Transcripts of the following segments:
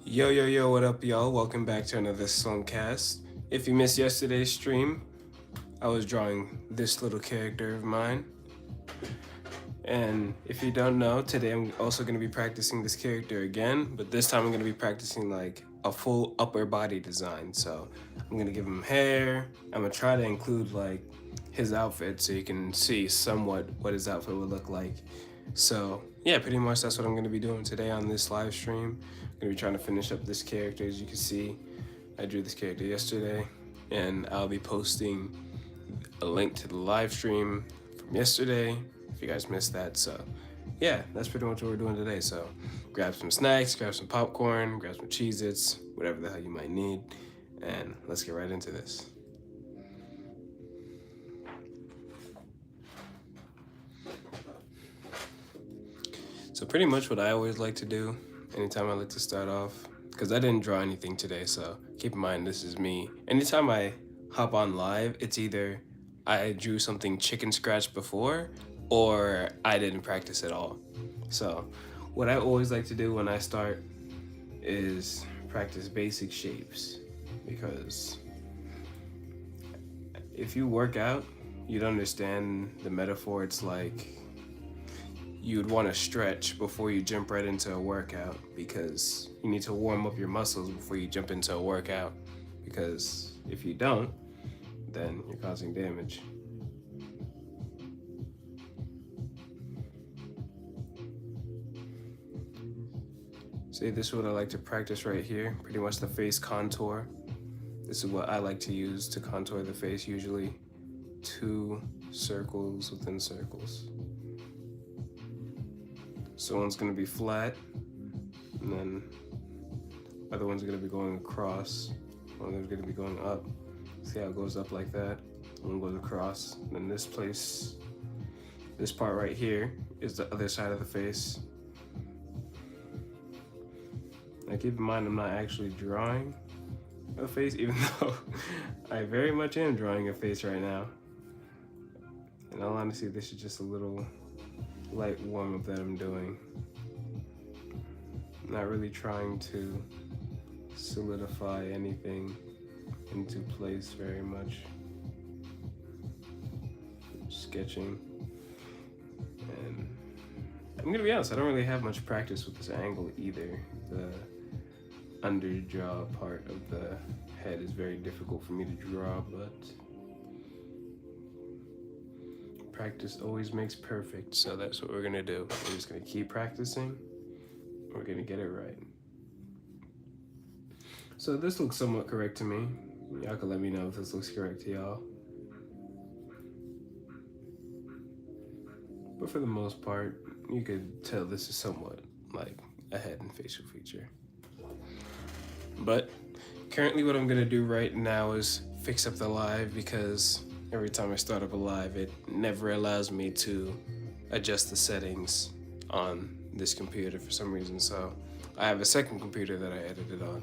Yo, yo, yo, what up, y'all? Welcome back to another Slumpcast. If you missed yesterday's stream, I was drawing this little character of mine. And if you don't know, today I'm also going to be practicing this character again, but this time I'm going to be practicing like a full upper body design. So I'm going to give him hair. I'm going to try to include like his outfit so you can see somewhat what his outfit would look like. So yeah, pretty much that's what I'm going to be doing today on this live stream. I'm going to be trying to finish up this character. As you can see, I drew this character yesterday, and I'll be posting a link to the live stream from yesterday if you guys missed that. So yeah, that's pretty much what we're doing today. So grab some snacks, grab some popcorn, grab some Cheez-Its, whatever the hell you might need, and let's get right into this. So pretty much what I always like to do anytime I like to start off, because I didn't draw anything today, so keep in mind this is me. Anytime I hop on live, it's either I drew something chicken scratch before or I didn't practice at all. So what I always like to do when I start is practice basic shapes, because if you work out, you'd understand the metaphor. It's like you'd want to stretch before you jump right into a workout, because you need to warm up your muscles before you jump into a workout, because if you don't, then you're causing damage. See, this is what I like to practice right here, pretty much the face contour. This is what I like to use to contour the face, usually 2 circles within circles. So one's gonna be flat, and then other one's gonna be going across. One of them's gonna be going up. See how it goes up like that? One goes across. And then this place, this part right here is the other side of the face. Now keep in mind, I'm not actually drawing a face, even though I very much am drawing a face right now. In all honesty, this is just a little light warm-up that I'm doing. I'm not really trying to solidify anything into place very much. Sketching. And I'm gonna be honest, I don't really have much practice with this angle either. The underjaw part of the head is very difficult for me to draw, but practice always makes perfect, so that's what we're gonna do. We're just gonna keep practicing. We're gonna get it right. So this looks somewhat correct to me. Y'all can let me know if this looks correct to y'all. But for the most part, you could tell this is somewhat like a head and facial feature. But currently what I'm gonna do right now is fix up the live, because every time I start up a live, it never allows me to adjust the settings on this computer for some reason. So I have a second computer that I edited on.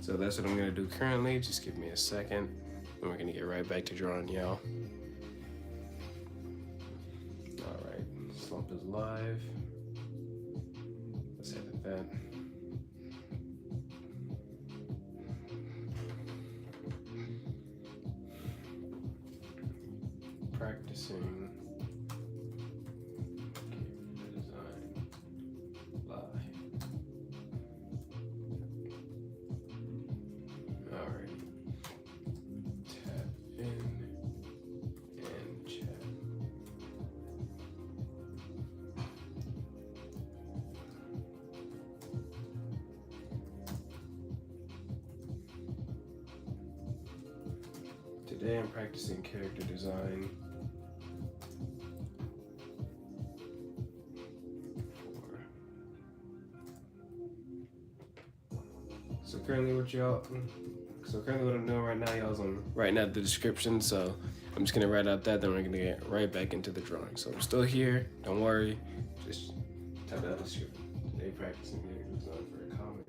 So that's what I'm gonna do currently. Just give me a second, and we're gonna get right back to drawing, y'all. All right, Slump is live. Let's edit that. Practicing design live. Alright. Tap in and chat. Today I'm practicing character design. So currently what I'm doing right now, y'all, is I'm writing out the description. So I'm just gonna write out that, then we're gonna get right back into the drawing. So I'm still here, don't worry. Just type out the description. Today practicing character design for a comic.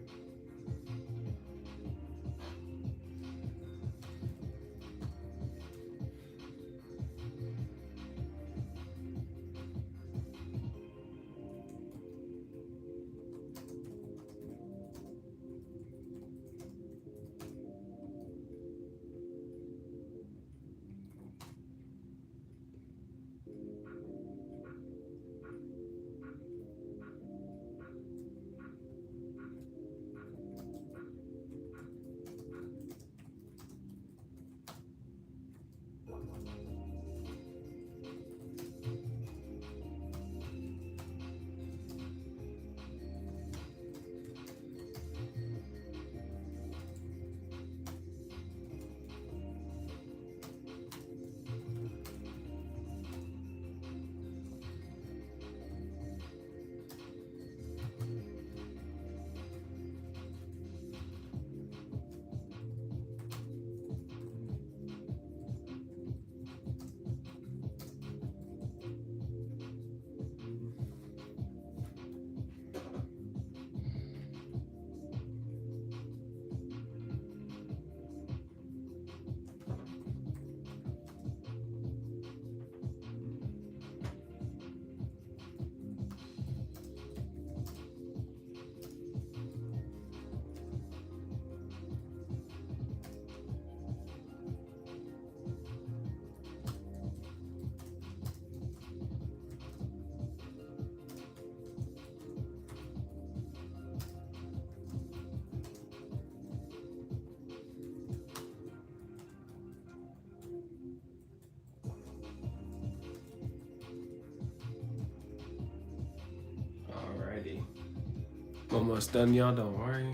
Almost done, y'all, don't worry.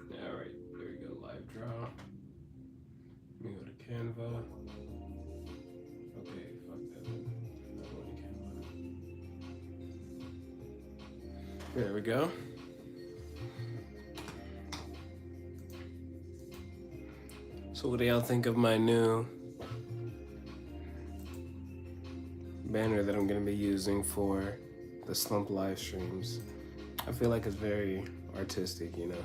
Alright, there we go, live draw. Let me go to Canva. Okay, fuck that. I'm going to Canva. There we go. So what do y'all think of my new banner that I'm gonna be using for the Slump live streams? I feel like it's very artistic, you know?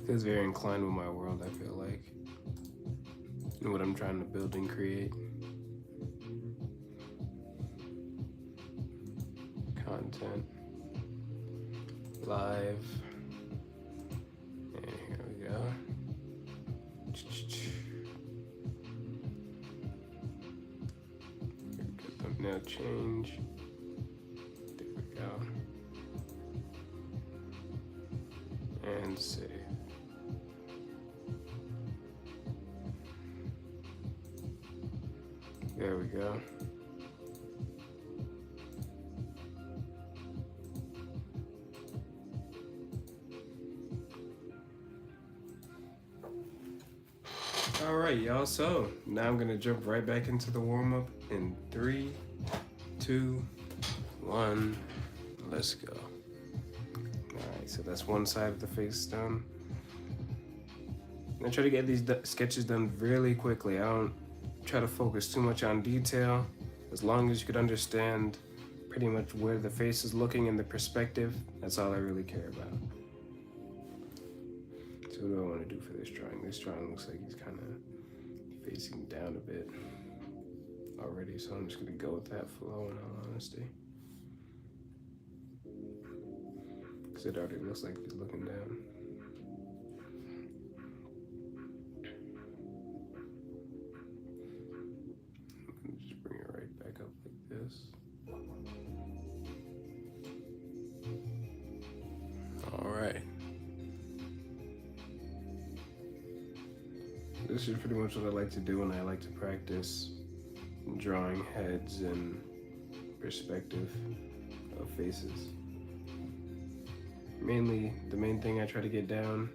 Feels very inclined with my world, I feel like. And what I'm trying to build and create. Content. Live. And here we go. Get thumbnail change. There we go. And save. There we go. All right, y'all. So now I'm gonna jump right back into the warm-up in 3, 2, 1. Let's go. All right, so that's one side of the face done. I try to get these sketches done really quickly. I don't try to focus too much on detail, as long as you could understand pretty much where the face is looking in the perspective. That's all I really care about. So what do I want to do for this drawing? This drawing looks like he's kind of facing down a bit already, so I'm just gonna go with that flow in all honesty, because it already looks like he's looking down. Just bring it right back up like this. All right. This is pretty much what I like to do when I like to practice drawing heads and perspective of faces. Mainly, the main thing I try to get down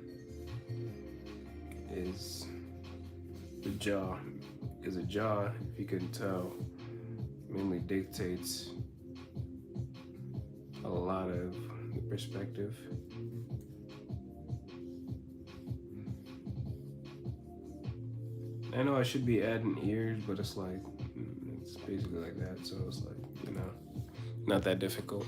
is the jaw, because the jaw, if you couldn't tell, mainly dictates a lot of the perspective. I know I should be adding ears, but it's like, it's basically like that, so it's like, you know, not that difficult.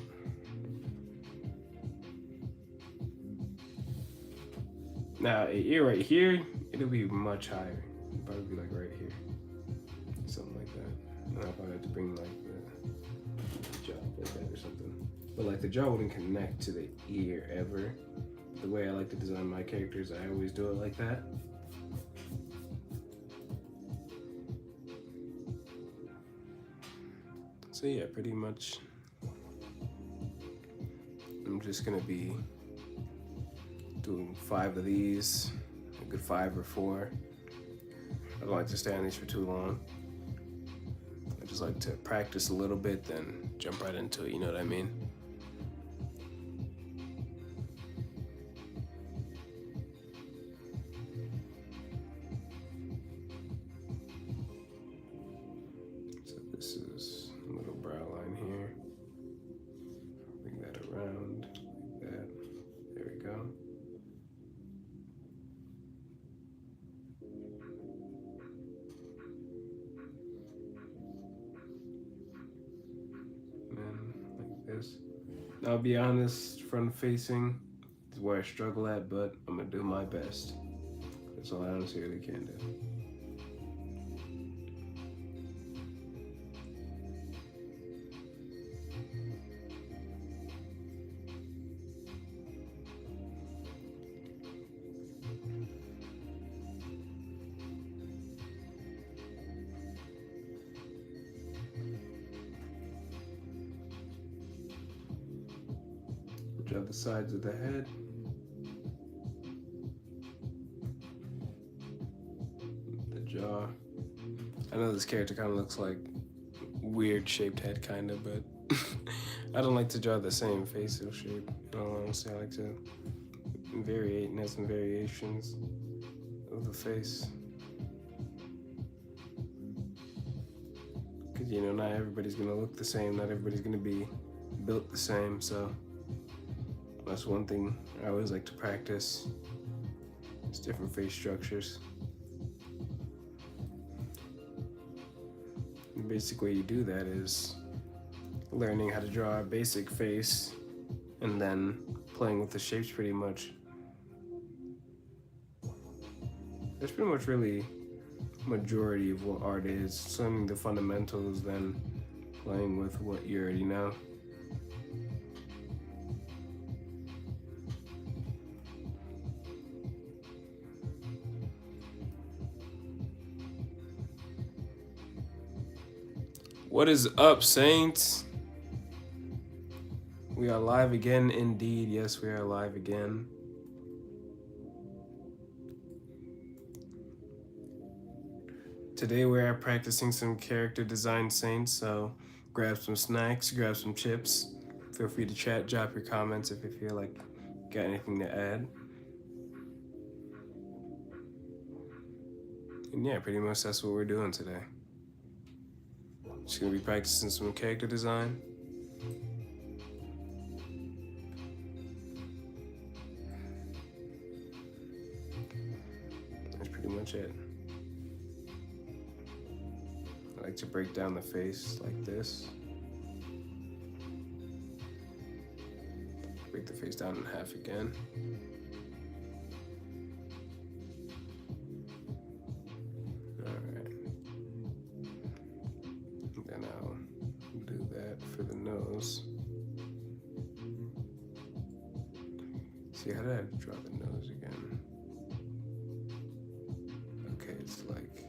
Now, an ear right here, it'll be much higher. It'll probably be like right here, something like that. And I'll probably have to bring like the jaw like that or something. But like the jaw wouldn't connect to the ear ever. The way I like to design my characters, I always do it like that. So yeah, pretty much I'm just gonna be doing 5 of these, a good 5 or 4. I don't like to stay on these for too long. I just like to practice a little bit, then jump right into it, you know what I mean? So this is a little brow line here. Bring that around like that. There we go. I'll be honest, front facing is where I struggle at, but I'm gonna do my best. That's all I honestly really can do. Draw the sides of the head. The jaw. I know this character kind of looks like weird shaped head kind of, but I don't like to draw the same facial shape. In all honesty, I like to variate and have some variations of the face. Because, you know, not everybody's going to look the same, not everybody's going to be built the same, so that's one thing I always like to practice. It's different face structures. The basic way you do that is learning how to draw a basic face and then playing with the shapes pretty much. That's pretty much really majority of what art is. Learning the fundamentals, then playing with what you already know. What is up, Saints? We are live again, indeed. Yes, we are live again. Today we are practicing some character design, Saints, so grab some snacks, grab some chips. Feel free to chat, drop your comments if you feel like you got anything to add. And yeah, pretty much that's what we're doing today. Just gonna be practicing some character design. That's pretty much it. I like to break down the face like this. Break the face down in half again. See, how did I draw the nose again? Okay, it's like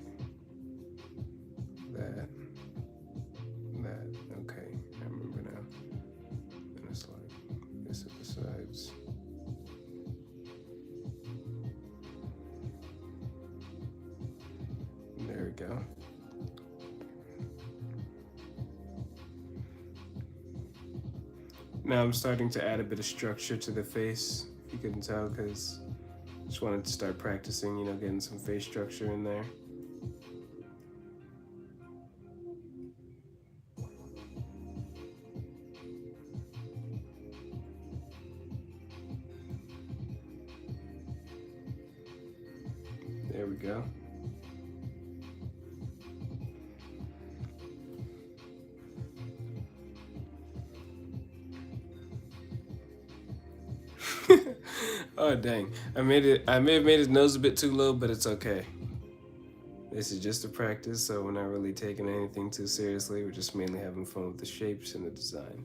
that. Okay, I remember now. And it's like this at the sides. There we go. Now I'm starting to add a bit of structure to the face. You couldn't tell because I just wanted to start practicing, you know, getting some face structure in there. There we go. Oh dang, I may have made his nose a bit too low, but it's okay. This is just a practice, so we're not really taking anything too seriously. We're just mainly having fun with the shapes and the design.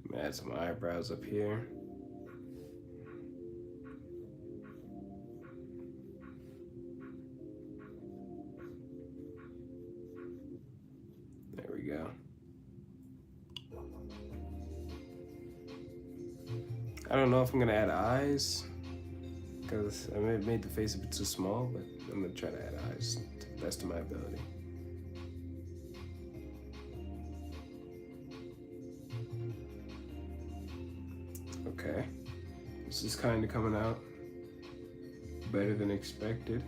I'm gonna add some eyebrows up here. There we go. I don't know if I'm gonna add eyes because I may have made the face a bit too small, but I'm gonna try to add eyes to the best of my ability. Okay, this is kind of coming out better than expected.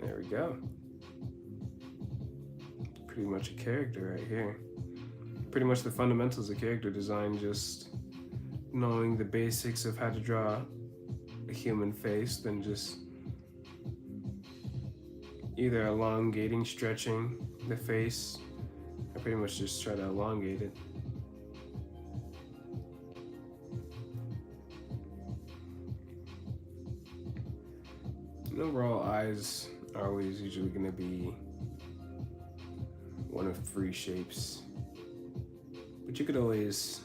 There we go. Pretty much a character right here. Pretty much the fundamentals of character design, just knowing the basics of how to draw a human face, then just either elongating, stretching the face. I pretty much just try to elongate it. And overall, eyes are always usually going to be one of three shapes, but you could always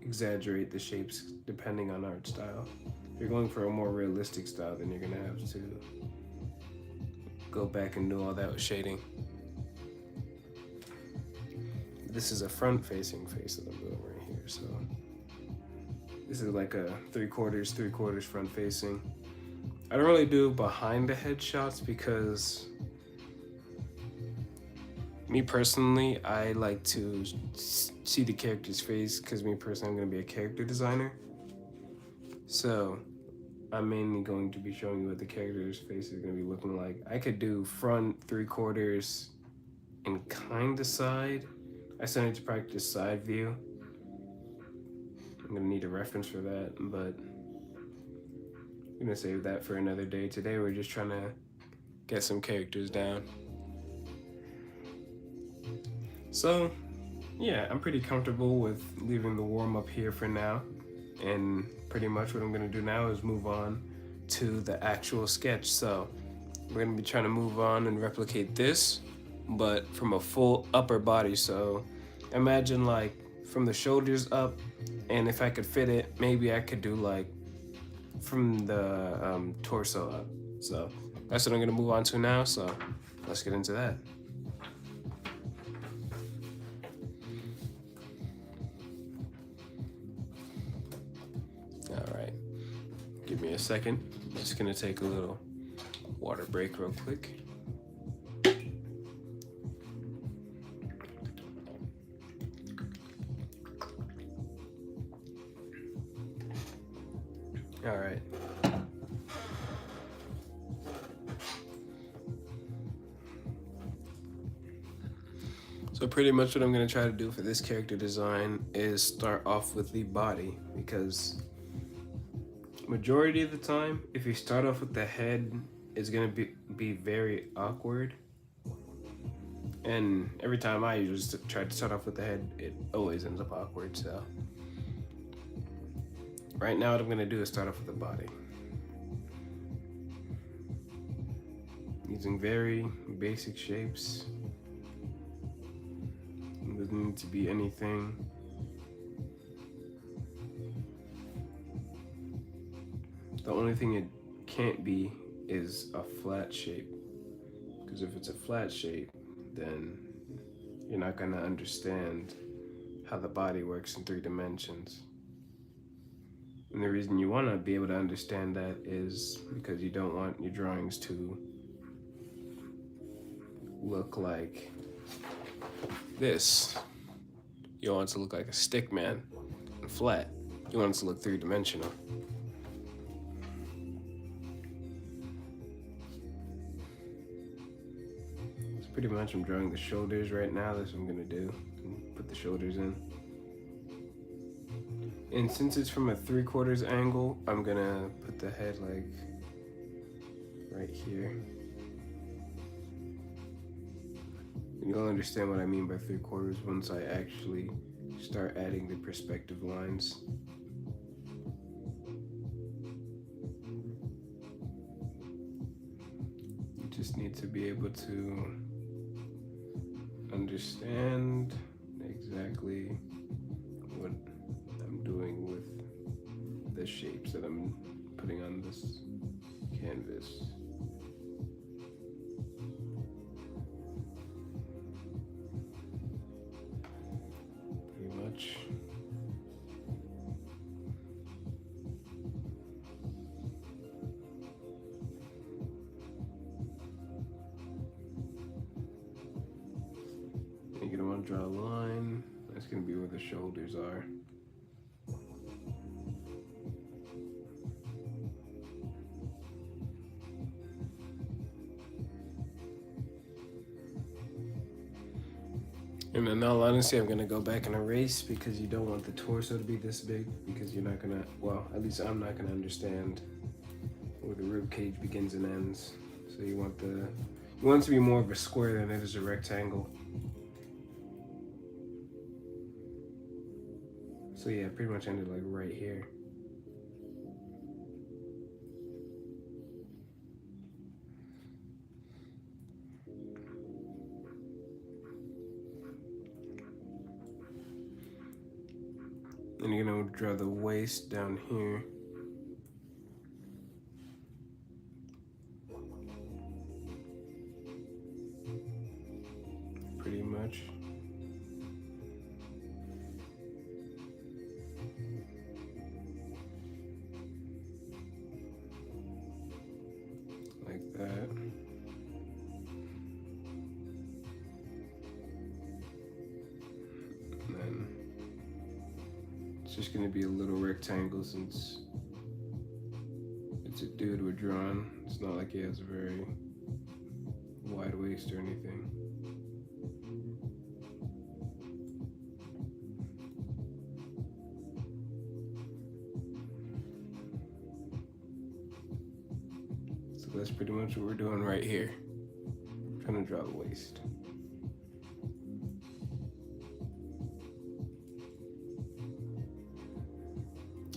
exaggerate the shapes depending on art style. If you're going for a more realistic style, then you're gonna have to go back and do all that with shading. This is a front-facing face that I'm doing right here, so this is like a 3/4 front-facing. I don't really do behind the head shots because me personally, I like to see the character's face because me personally, I'm going to be a character designer. So I'm mainly going to be showing you what the character's face is going to be looking like. I could do front 3/4 and kind of side. I still need to practice side view. I'm going to need a reference for that, but I'm going to save that for another day. Today we're just trying to get some characters down. So, yeah, I'm pretty comfortable with leaving the warm-up here for now. And pretty much what I'm gonna do now is move on to the actual sketch. So, we're gonna be trying to move on and replicate this, but from a full upper body. So, imagine like from the shoulders up, and if I could fit it, maybe I could do like from the torso up. So, that's what I'm gonna move on to now. So, let's get into that. Give me a second. I'm just gonna take a little water break real quick. All right. So pretty much what I'm gonna try to do for this character design is start off with the body, because majority of the time, if you start off with the head, it's gonna be very awkward. And every time I usually try to start off with the head, it always ends up awkward. So right now what I'm gonna do is start off with the body. Using very basic shapes. It doesn't need to be anything the only thing it can't be is a flat shape, because if it's a flat shape, then you're not gonna understand how the body works in 3 dimensions. And the reason you wanna be able to understand that is because you don't want your drawings to look like this. You want it to look like a stick man and flat. You want it to look 3-dimensional. Pretty much I'm drawing the shoulders right now. That's what I'm gonna do. Put the shoulders in. And since it's from a 3/4 angle, I'm gonna put the head like right here. And you'll understand what I mean by 3/4 once I actually start adding the perspective lines. You just need to be able to understand exactly what I'm doing with the shapes that I'm putting on this canvas. Pretty much. You're gonna want to draw a line. That's gonna be where the shoulders are. And in all honesty, I'm gonna go back and erase because you don't want the torso to be this big, because you're not gonna, well, at least I'm not gonna understand where the rib cage begins and ends. So you want it to be more of a square than it is a rectangle. So yeah, pretty much ended like right here. And you're gonna draw the waist down here. Pretty much. Like that. And then it's just gonna be a little rectangle since it's a dude we're drawing. It's not like he has a very wide waist or anything. So that's pretty much what we're doing right here. I'm trying to draw the waist.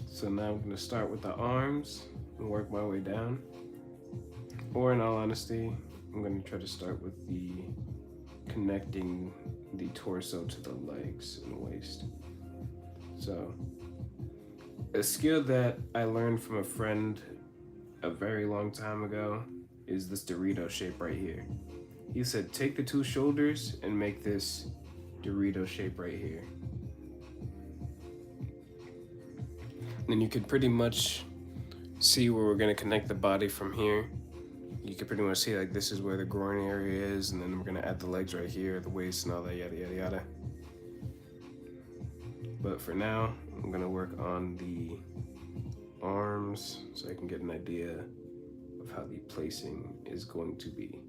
So now I'm gonna start with the arms and work my way down. Or in all honesty, I'm gonna try to start with the connecting the torso to the legs and waist. So a skill that I learned from a friend a very long time ago is this Dorito shape right here. He said, take the two shoulders and make this Dorito shape right here. And you can pretty much see where we're gonna connect the body from here. You can pretty much see like this is where the groin area is, and then we're gonna add the legs right here, the waist and all that, yada, yada, yada. But for now, I'm gonna work on the arms so I can get an idea of how the placing is going to be.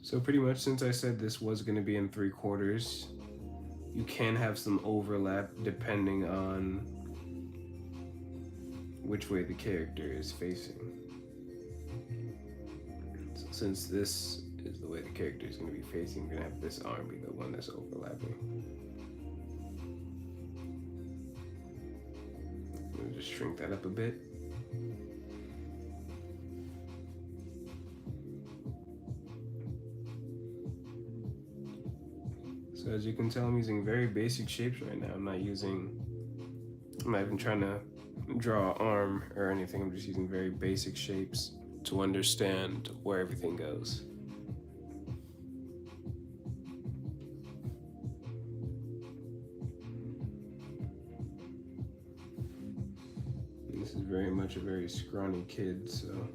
So pretty much, since I said this was going to be in 3/4, you can have some overlap depending on which way the character is facing. So since this is the way the character is going to be facing, we're going to have this arm be the one that's overlapping. I'm going to just shrink that up a bit. So as you can tell, I'm using very basic shapes right now. I'm not even trying to draw an arm or anything. I'm just using very basic shapes to understand where everything goes. And this is very much a very scrawny kid, so.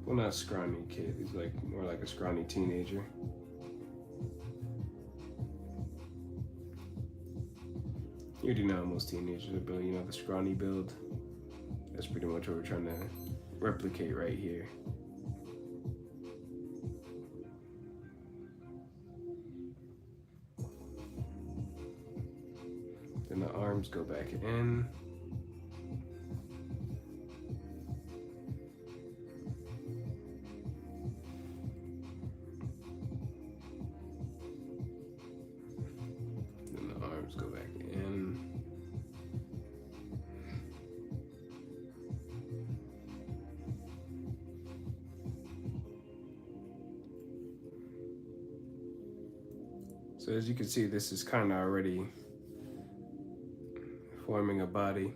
Well, not scrawny kid, he's like more like a scrawny teenager. You do know most teenagers are built, you know, the scrawny build. That's pretty much what we're trying to replicate right here. Then the arms go back in. Then the arms go back in. So as you can see, this is kind of already forming a body.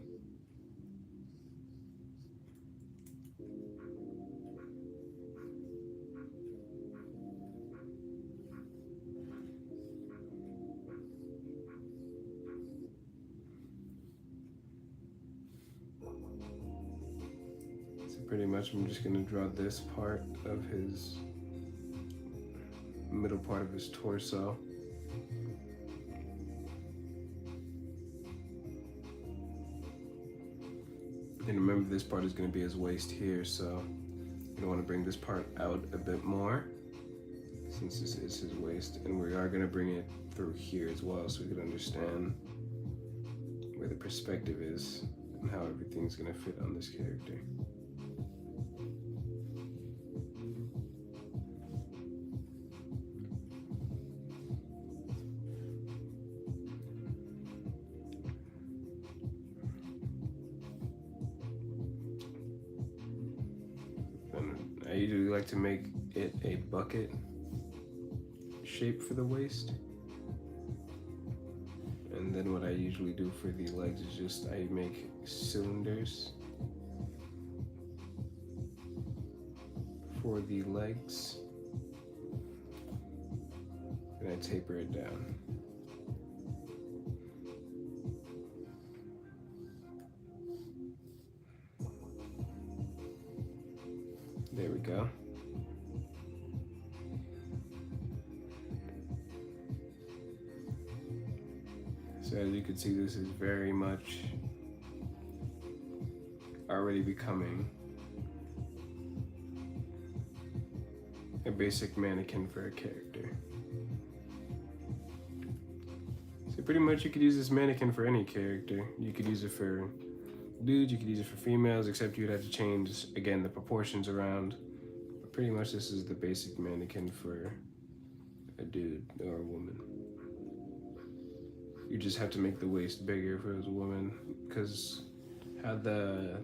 So pretty much I'm just going to draw this part of his middle part of his torso. And remember, this part is going to be his waist here, so you want to bring this part out a bit more since this is his waist, and we are going to bring it through here as well so we can understand where the perspective is and how everything's going to fit on this character. usually like to make it a bucket shape for the waist. And then what I usually do for the legs is just I make cylinders for the legs, and I taper it down. There we go. So as you can see, this is very much already becoming a basic mannequin for a character. So pretty much you could use this mannequin for any character. You could use it for dudes, you could use it for females, except you'd have to change, again, the proportions around. But pretty much this is the basic mannequin for a dude or a woman. You just have to make the waist bigger if it was a woman, because how the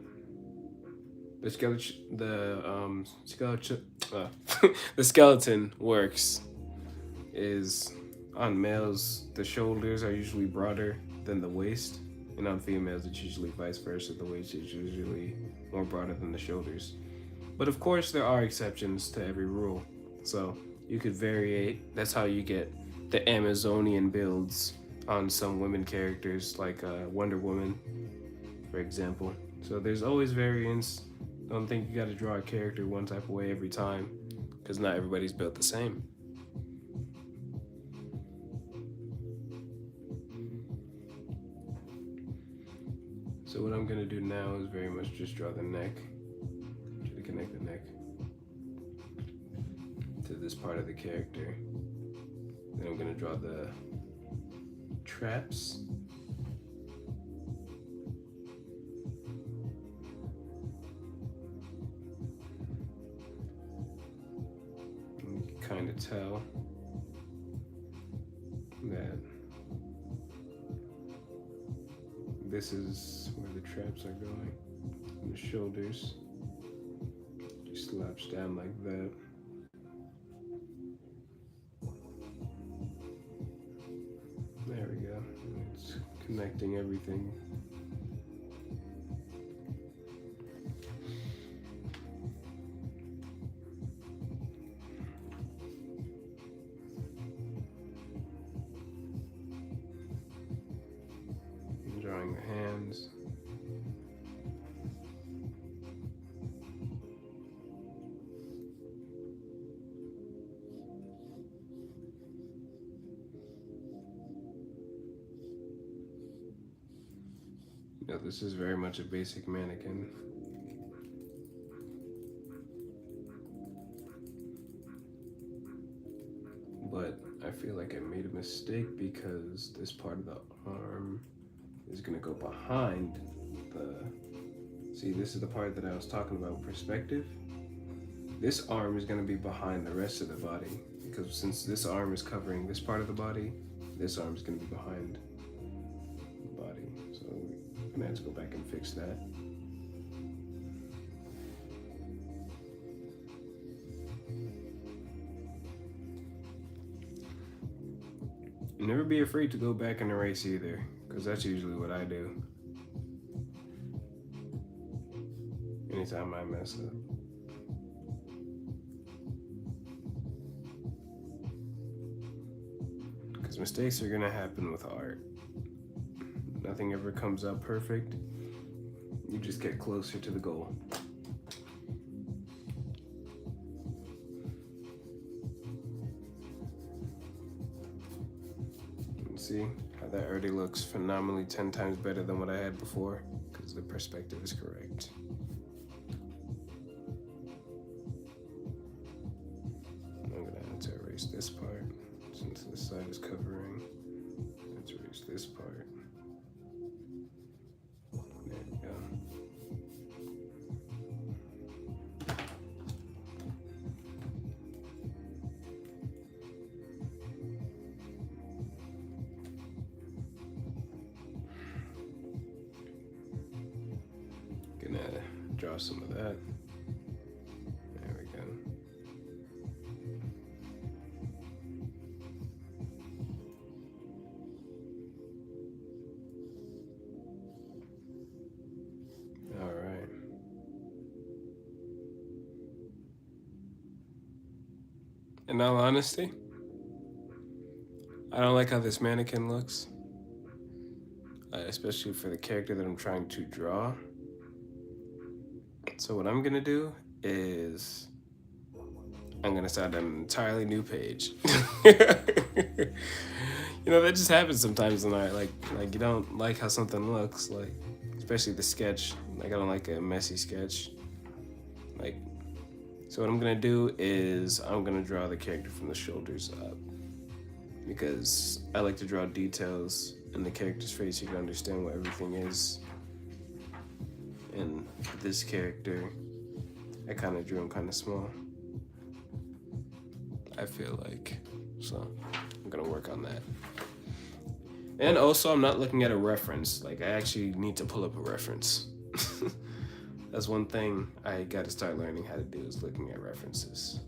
skeleton works is on males the shoulders are usually broader than the waist, and on females it's usually vice versa. The waist is usually more broader than the shoulders. But of course there are exceptions to every rule, so you could variate. That's how you get the Amazonian builds on some women characters, like Wonder Woman, for example. So there's always variance. Don't think you gotta draw a character one type of way every time, because not everybody's built the same. So what I'm gonna do now is very much just draw the neck. Try to connect the neck to this part of the character. Then I'm gonna draw the traps. And you can kind of tell that this is where the traps are going. And the shoulders just slaps down like that. There we go. It's connecting everything. And drawing the hands. You know, this is very much a basic mannequin. But I feel like I made a mistake because this part of the arm is gonna go behind the, see, this is the part that I was talking about, perspective. This arm is gonna be behind the rest of the body, because since this arm is covering this part of the body, this arm is gonna be behind the body. So I'm gonna have to go back and fix that. Never be afraid to go back and erase either, because that's usually what I do anytime I mess up. Because mistakes are gonna happen with art. Nothing ever comes out perfect. You just get closer to the goal. See how that already looks phenomenally 10 times better than what I had before, because the perspective is correct. I'm gonna have to erase this part since this side is covering. Let's erase this part. There we go. Gonna draw some of that. There we go. In all honesty, I don't like how this mannequin looks, especially for the character that I'm trying to draw. So what I'm gonna do is I'm gonna start an entirely new page. You know, that just happens sometimes in art. Like you don't like how something looks, like especially the sketch. Like I don't like a messy sketch. Like, so what I'm gonna do is I'm gonna draw the character from the shoulders up because I like to draw details in the character's face so you can understand what everything is. And this character, I kind of drew him kind of small, I feel like. So I'm gonna work on that. And also, I'm not looking at a reference. Like, I actually need to pull up a reference. That's one thing I gotta start learning how to do, is looking at references.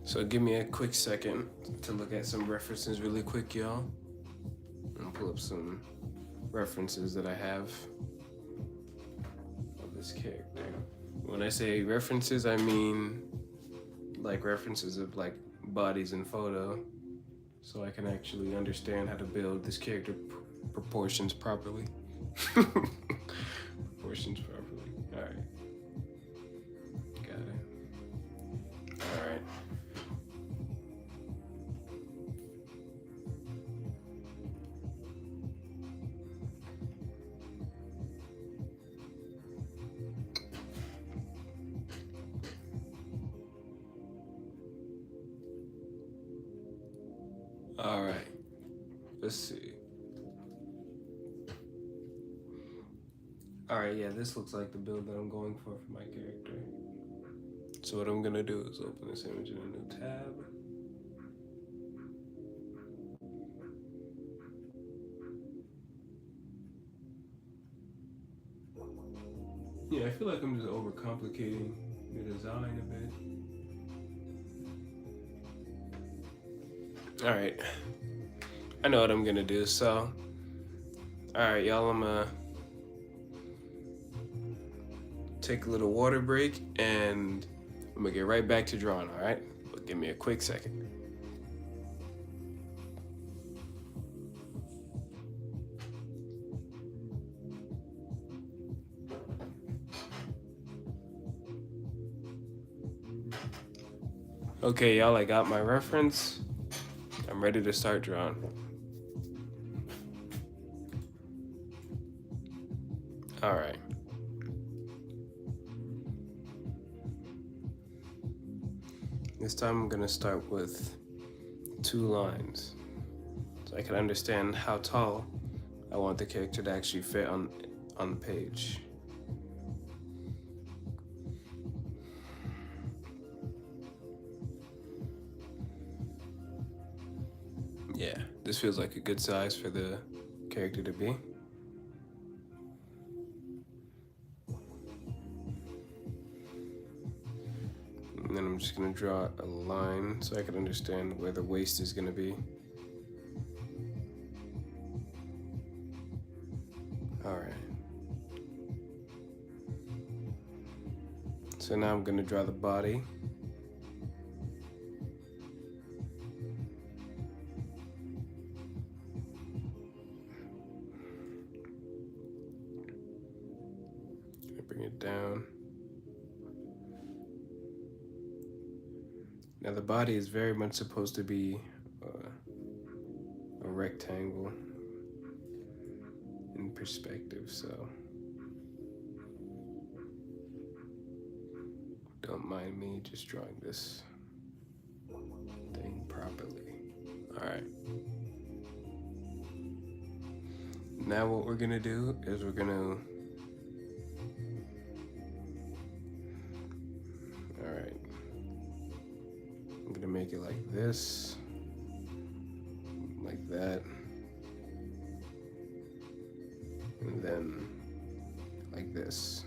So give me a quick second to look at some references really quick, y'all. And pull up some references that I have of this character. When I say references, I mean like references of like bodies and photo, so I can actually understand how to build this character proportions properly. Proportions properly. All right. Got it. All right. All right. Let's see. All right, yeah, this looks like the build that I'm going for my character. So what I'm gonna do is open this image in a new tab. Yeah, I feel like I'm just overcomplicating the design a bit. All right, I know what I'm gonna do. So, all right, y'all, I'm gonna take a little water break and I'm gonna get right back to drawing. All right, but give me a quick second. Okay, y'all, I got my reference. I'm ready to start drawing. All right. This time I'm gonna start with 2 lines, so I can understand how tall I want the character to actually fit on the page. Yeah, this feels like a good size for the character to be. And then I'm just gonna draw a line so I can understand where the waist is gonna be. All right. So now I'm gonna draw the body. Bring it down. Now the body is very much supposed to be a rectangle in perspective, so don't mind me just drawing this thing properly. All right. Now what we're gonna do is we're gonna, all right, I'm gonna make it like this, like that, and then like this.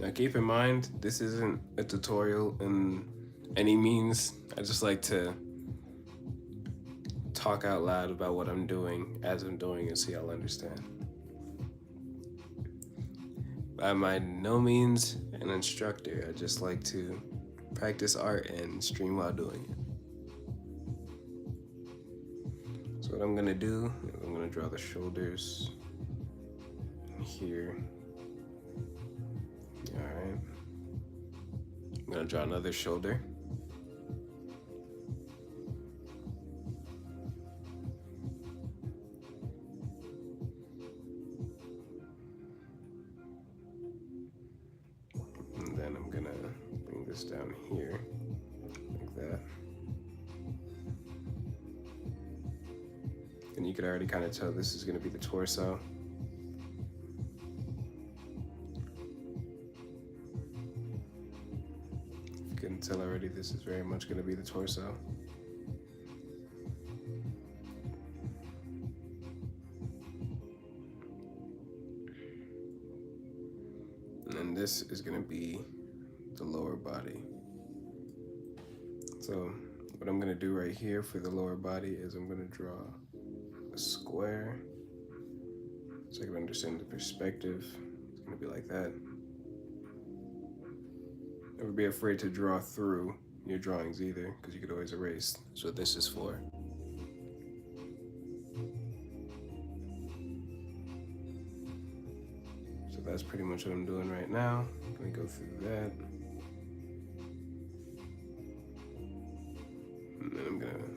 Now keep in mind, this isn't a tutorial in any means. I just like to talk out loud about what I'm doing as I'm doing it so y'all understand. I'm by no means an instructor. I just like to practice art and stream while doing it. So what I'm gonna do is I'm gonna draw the shoulders here. Alright. I'm gonna draw another shoulder. And then I'm gonna bring this down here, like that. And you can already kind of tell this is gonna be the torso. You can tell already this is very much gonna be the torso. And this is gonna be the lower body. So what I'm gonna do right here for the lower body is I'm gonna draw a square so I can understand the perspective. It's gonna be like that. Never be afraid to draw through your drawings either, because you could always erase. That's what this is for. So that's pretty much what I'm doing right now. Let me go through that. And then I'm gonna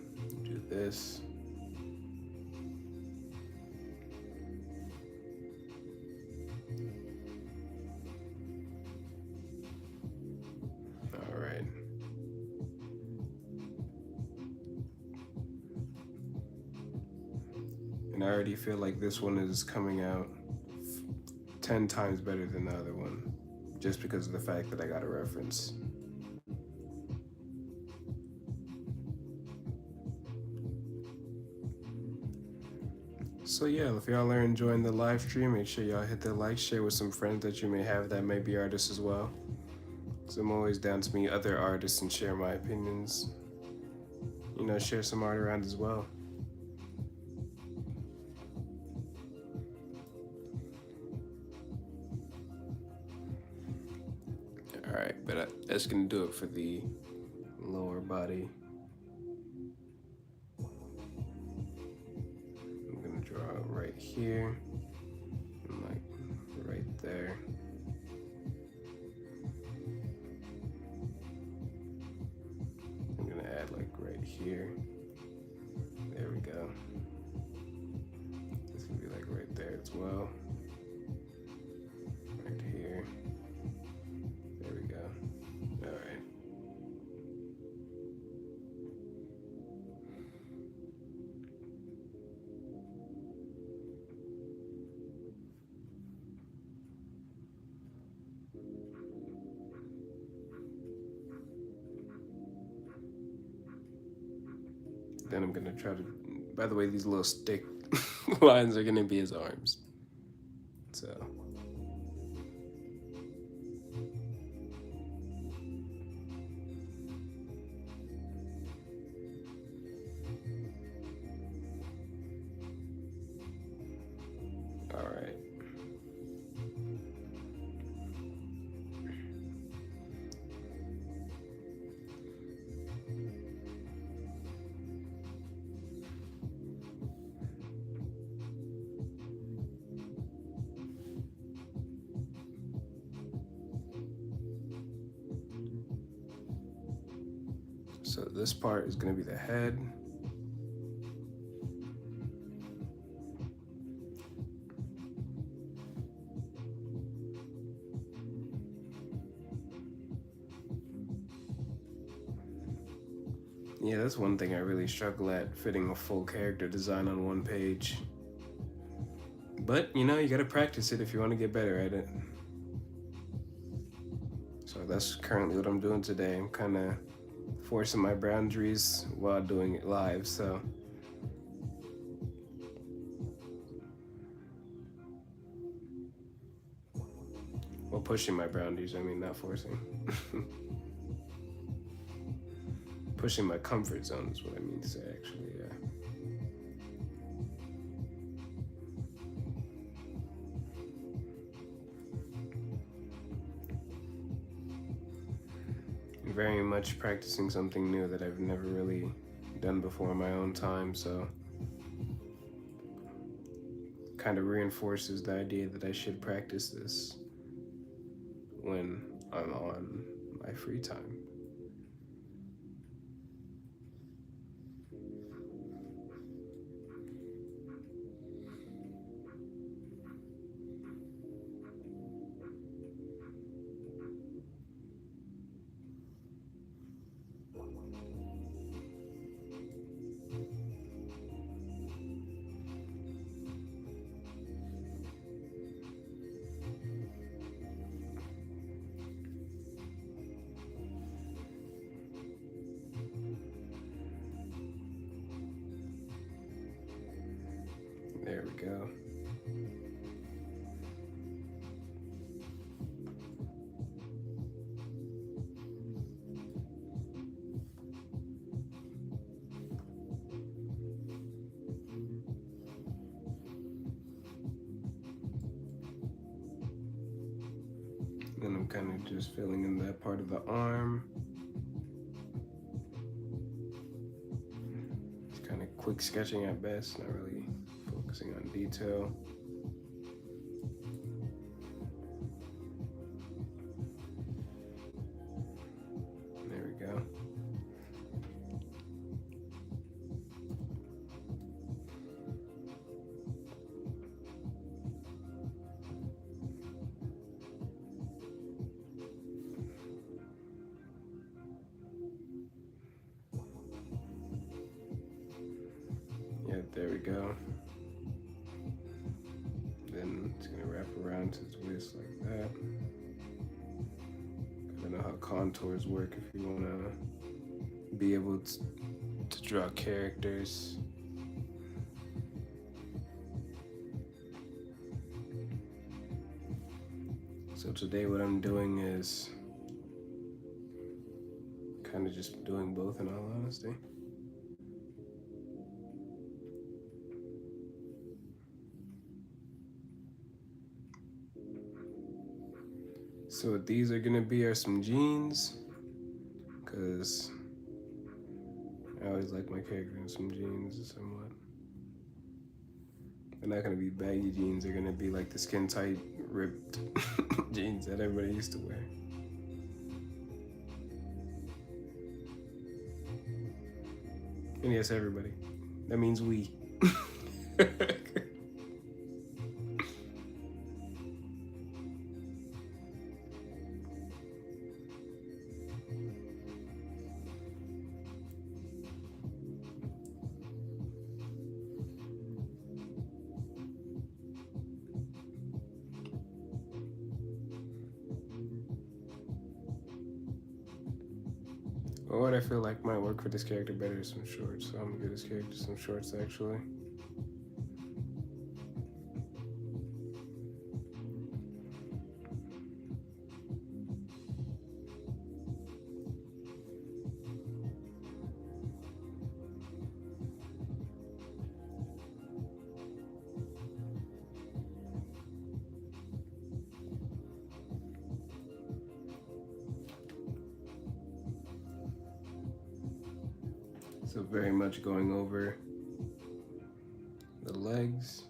do this. All right. And I already feel like this one is coming out 10 times better than the other one, just because of the fact that I got a reference. So yeah, if y'all are enjoying the live stream, make sure y'all hit the like, share with some friends that you may have that may be artists as well. Because I'm always down to meet other artists and share my opinions. You know, share some art around as well. Alright, but that's gonna do it for the lower body. I'm gonna draw it right here, and like right there. I'm gonna add like right here. There we go. This can be like right there as well. Right here. There we go. All right. Then I'm gonna try to, by the way, these little stick lines are gonna be his arms. So. All right. So this part is going to be the head. Yeah, that's one thing I really struggle at, fitting a full character design on one page. But, you know, you gotta practice it if you want to get better at it. So that's currently what I'm doing today. I'm kind of forcing my boundaries while doing it live, so. Well, pushing my boundaries, I mean, not forcing. pushing my comfort zone is what I mean to say, actually, yeah. Very much practicing something new that I've never really done before in my own time, so kind of reinforces the idea that I should practice this when I'm on my free time. There we go. Then I'm kind of just filling in that part of the arm. It's kind of quick sketching at best, not really focusing on detail. There we go. There we go. Then it's gonna wrap around his waist like that. I don't know how contours work if you wanna be able to draw characters. So today what I'm doing is kind of just doing both, in all honesty. So what these are gonna be are some jeans, because I always like my character in some jeans somewhat. They're not gonna be baggy jeans, they're gonna be like the skin tight, ripped jeans that everybody used to wear. And yes, everybody. That means we. Or what I feel like might work for this character better is some shorts. So I'm gonna give this character some shorts actually. So very much going over the legs.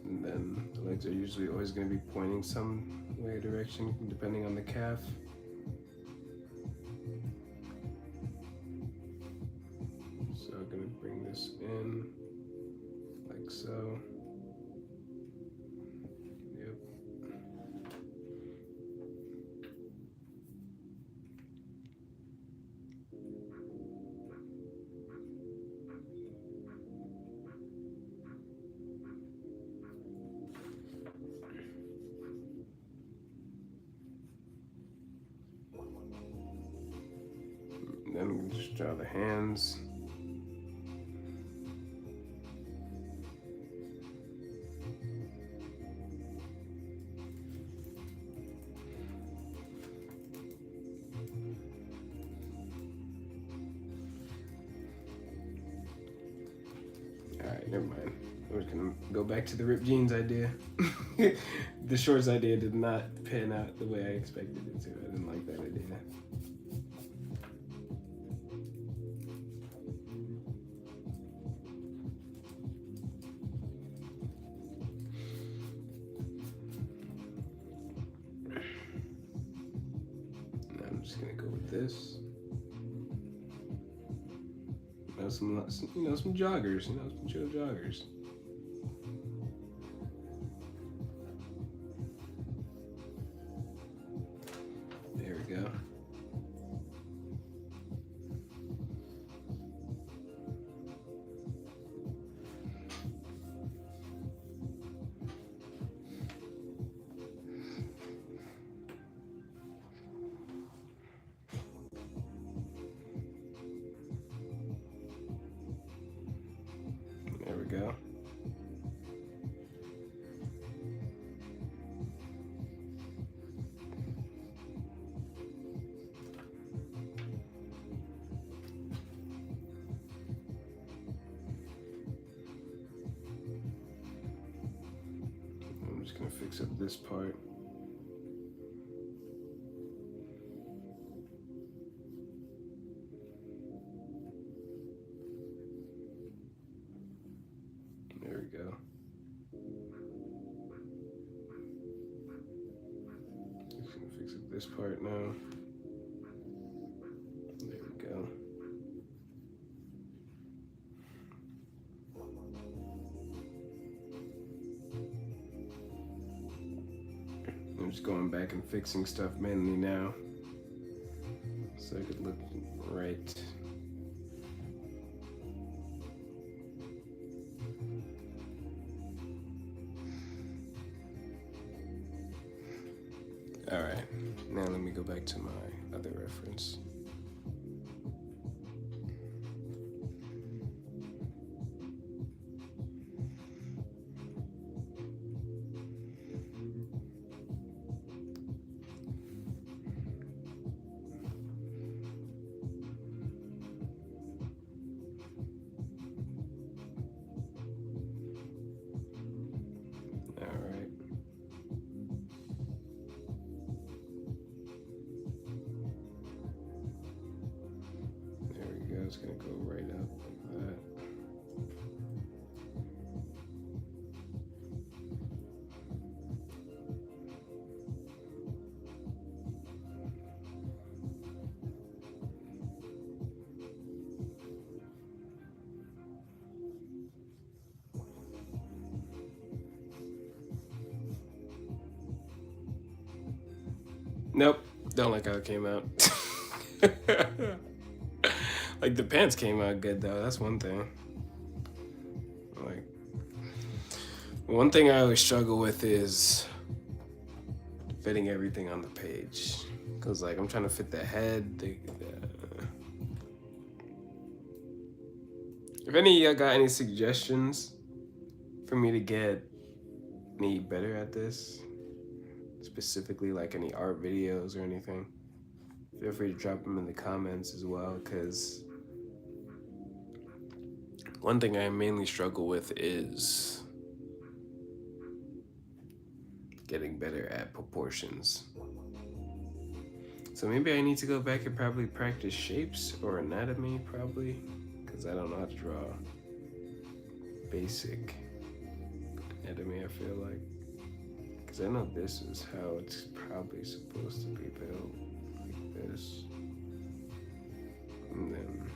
And then the legs are usually always going to be pointing some way or direction depending on the calf. So I'm going to bring this in like so. Yep. then I'm gonna just draw the hands. Alright, never mind. We're just gonna go back to the ripped jeans idea. The shorts idea did not pan out the way I expected it to. I didn't like that idea. Now I'm just gonna go with this. Some joggers, some chill joggers. There we go. There we go. I'm just gonna fix up this part. There we go. Just gonna fix up this part now. There we go. I'm just going back and fixing stuff manually now, so it could look right. All right, now let me go back to my other reference. It's gonna go right up like that. Nope, don't like how it came out. Like the pants came out good though, that's one thing. Like, one thing I always struggle with is fitting everything on the page. Cause like I'm trying to fit the head. If any of y'all got any suggestions for me to get me better at this, specifically like any art videos or anything, feel free to drop them in the comments as well, because one thing I mainly struggle with is getting better at proportions. So maybe I need to go back and probably practice shapes or anatomy probably, because I don't know how to draw basic anatomy, I feel like. Because I know this is how it's probably supposed to be built, like this. And then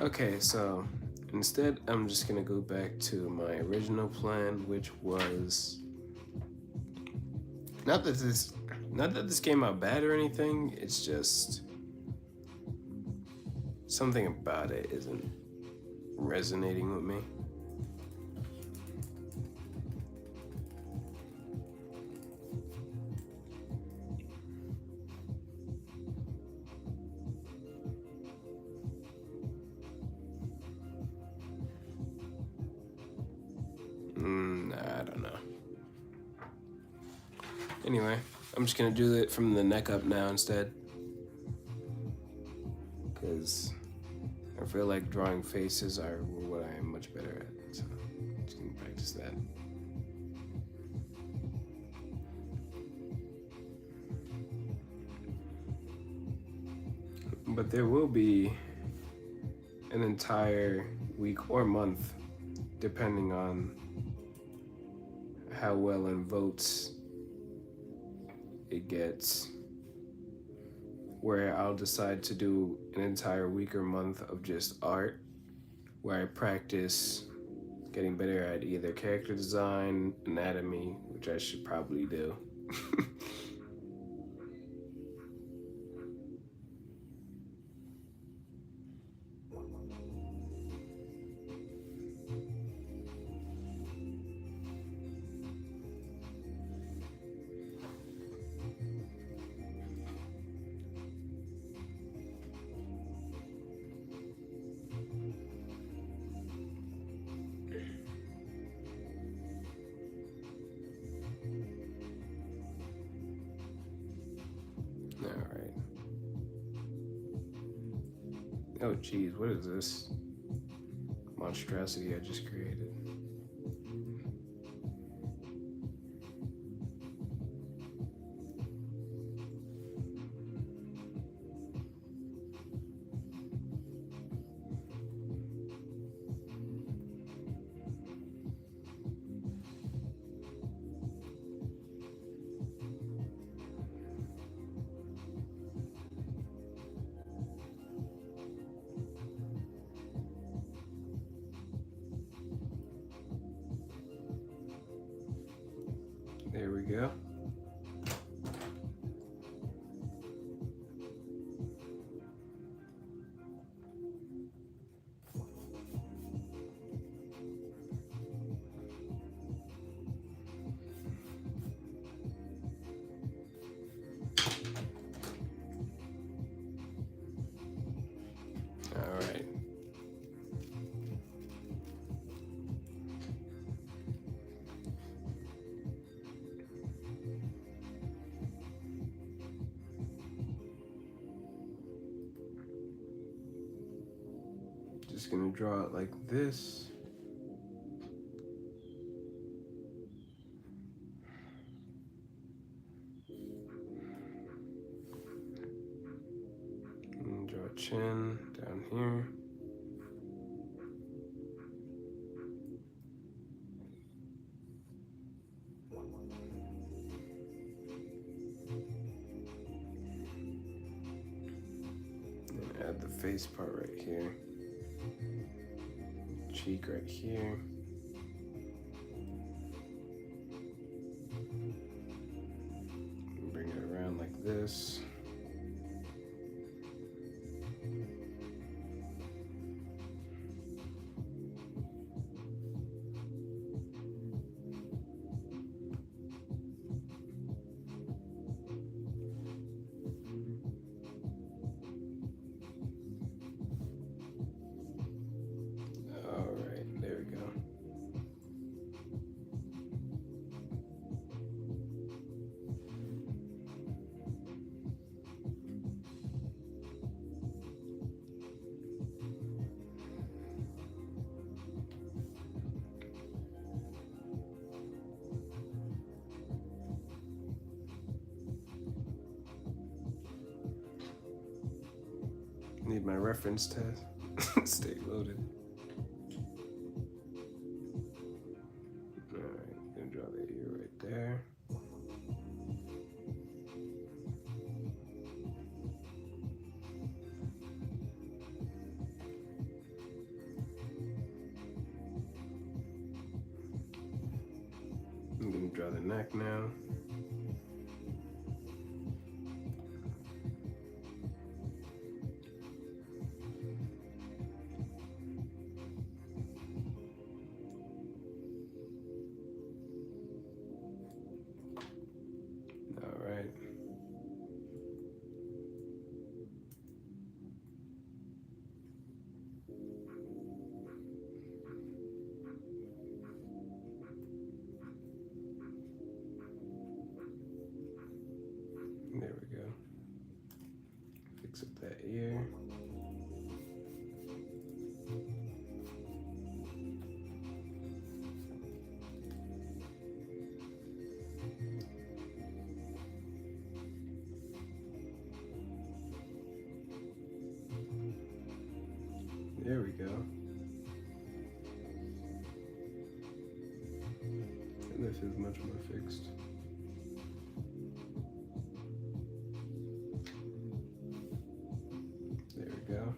okay, so instead I'm just gonna go back to my original plan, which was not that this came out bad or anything, it's just something about it isn't resonating with me. Nah, I don't know. Anyway, I'm just gonna do it from the neck up now instead, because I feel like drawing faces are what I am much better at, so I'm just gonna practice that. But there will be an entire week or month, depending on how well in votes it gets, where I'll decide to do an entire week or month of just art, where I practice getting better at either character design, anatomy, which I should probably do. Alright. Oh geez, what is this monstrosity I just created? There we go. All right. Just gonna draw it like this. And draw a chin down here. And add the face part right here. Cheek right here. Bring it around like this. Need my reference to stay loaded. Alright, gonna draw the ear right there. I'm gonna draw the neck now. Fix up that ear. There we go. And this is much more fixed. There we go.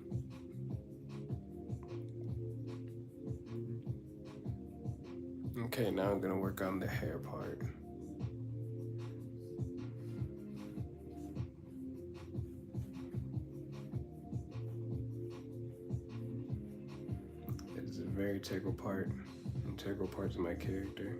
Okay, now I'm gonna work on the hair part. It is a very integral part to my character.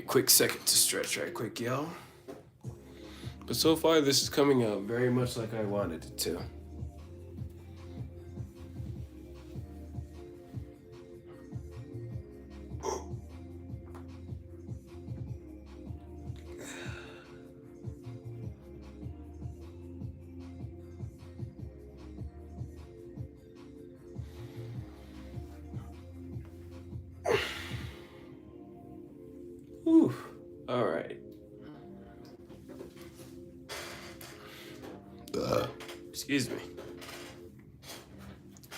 Quick second to stretch right quick, y'all. But so far, this is coming out very much like I wanted it to. Whew. All right. Excuse me.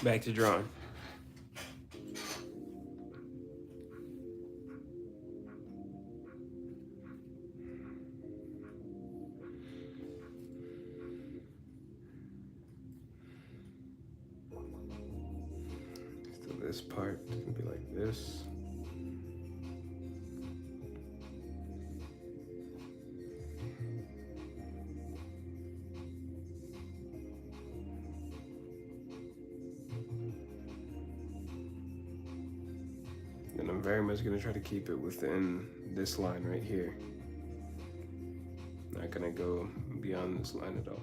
Back to drawing. So this part is gonna be like this. And I'm very much gonna try to keep it within this line right here. Not gonna go beyond this line at all.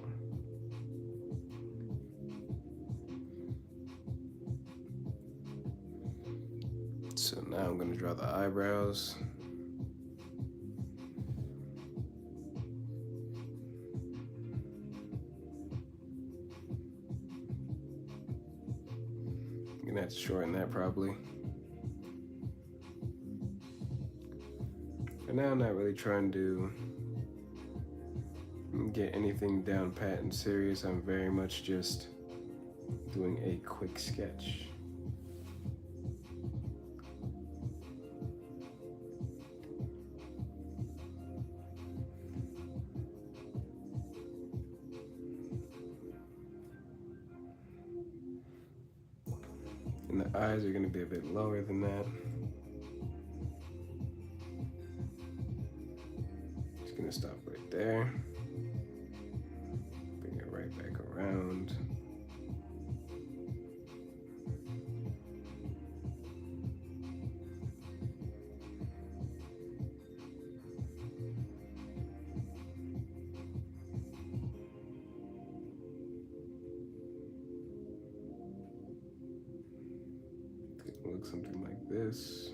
So now I'm gonna draw the eyebrows. I'm gonna have to shorten that probably. And now I'm not really trying to get anything down pat and serious. I'm very much just doing a quick sketch. And the eyes are gonna be a bit lower than that. Just gonna stop right there. Bring it right back around. Look something like this.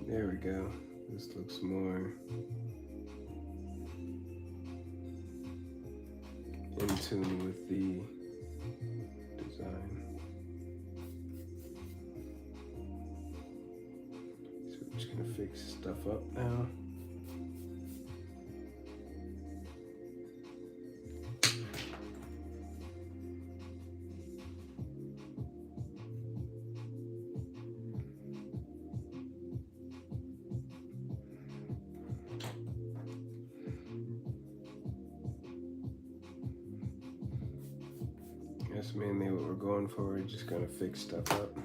There we go. This looks more in tune with the design. So we're just gonna fix stuff up now. That's mainly what we're going for. We're just gonna fix stuff up.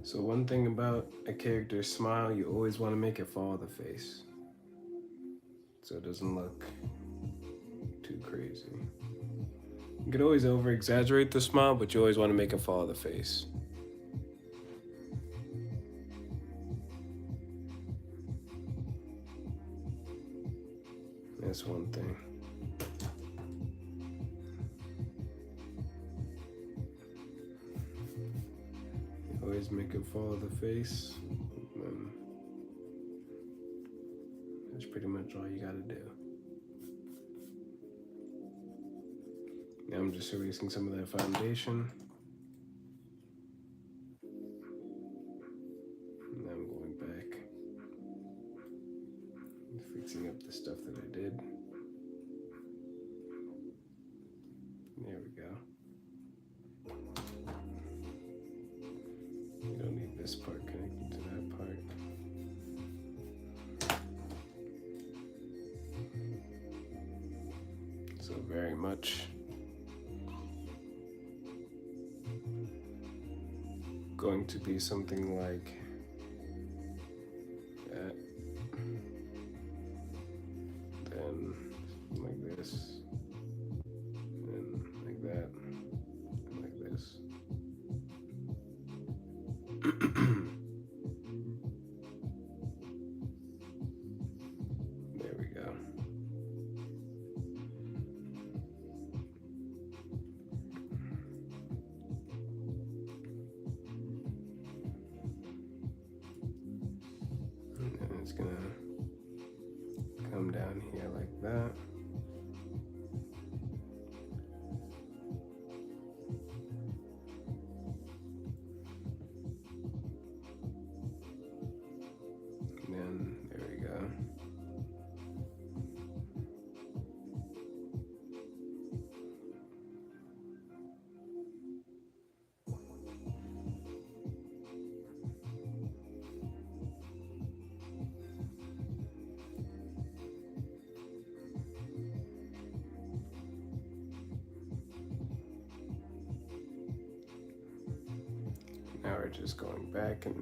So one thing about a character's smile, you always want to make it follow the face, so it doesn't look too crazy. You could always over exaggerate the smile, but you always want to make it follow the face. That's one thing. Always make it follow the face. That's pretty much all you gotta do. Now I'm just erasing some of that foundation. And now I'm going back and fixing up the stuff that I did. There we go. You don't need this part connected to that part. So very much going to be something like that, then like this, then like that, and like this. There we go. And it's gonna come down here like that. And then there we go. Now we're just going back and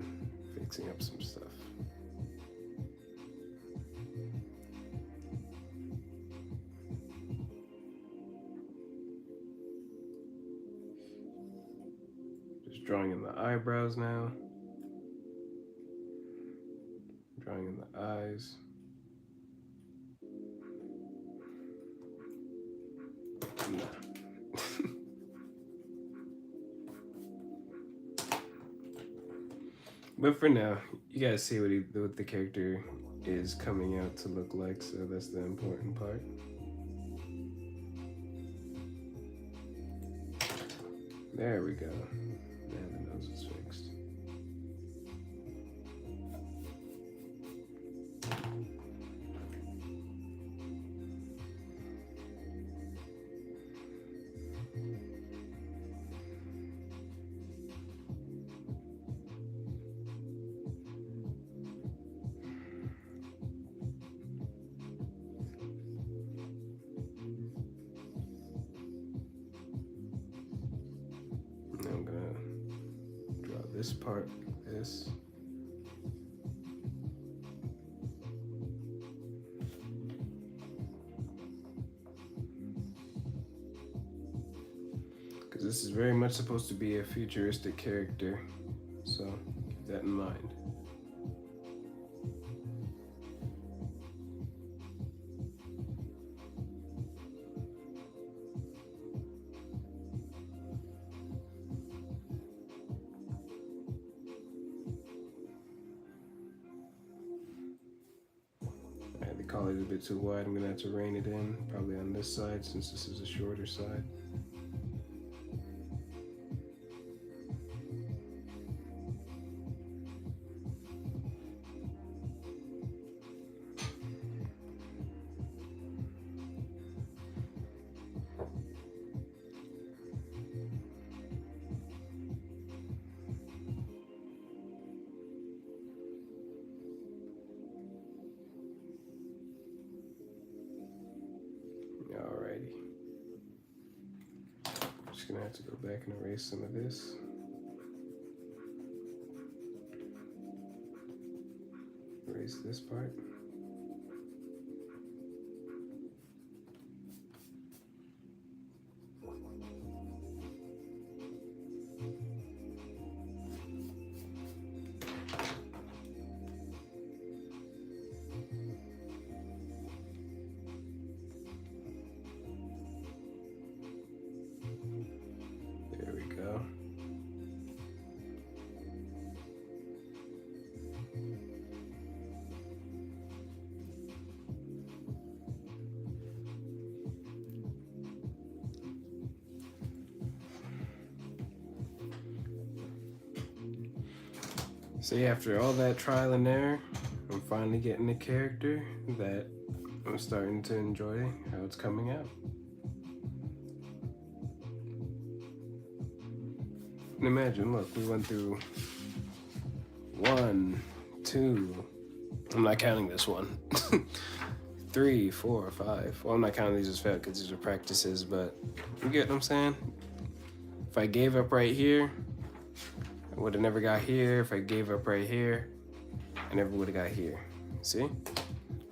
fixing up some stuff. Just drawing in the eyebrows now. Drawing in the eyes. No. But for now, you guys see what the character is coming out to look like, so that's the important part. There we go. Now the nose is fixed. Now I'm gonna draw this part like this. Because this is very much supposed to be a futuristic character, so keep that in mind. The collar is a bit too wide. I'm gonna have to rein it in, probably on this side since this is a shorter side. Alrighty. Just gonna have to go back and erase some of this. place this part. There we go. See, after all that trial and error, I'm finally getting a character that I'm starting to enjoy how it's coming out. And imagine, look, we went through 1, 2, I'm not counting this one, 3, 4, 5. Well, I'm not counting these as failed because these are practices, but you get what I'm saying? If I gave up right here, I would have never got here. If I gave up right here, I never would have got here. See?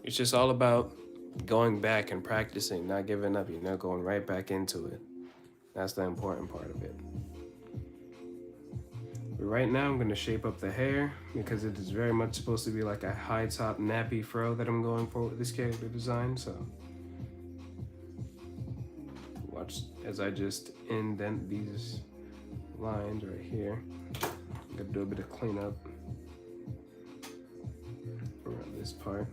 It's just all about going back and practicing, not giving up, going right back into it. That's the important part of it. But right now, I'm gonna shape up the hair because it is very much supposed to be like a high top nappy fro that I'm going for with this character design, so. Watch as I just indent these lines right here. I'm gonna do a bit of cleanup around this part.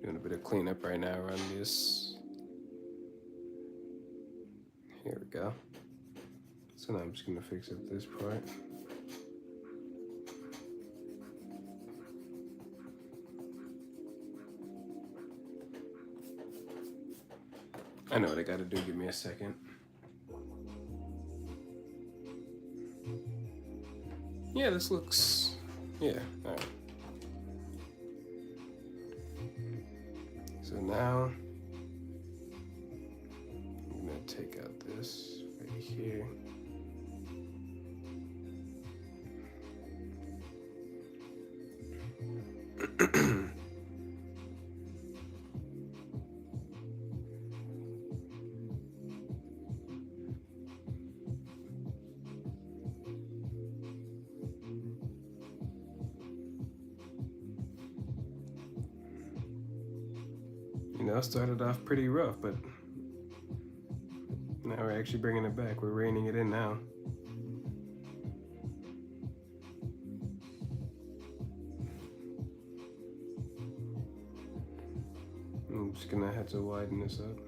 Doing a bit of cleanup right now around this. Here we go. So now I'm just gonna fix up this part. I know what I gotta do, give me a second. Yeah, this looks, yeah, all right. So now, I'm gonna take out this right here. Started off pretty rough, but now we're actually bringing it back. We're reining it in now. I'm just gonna have to widen this up.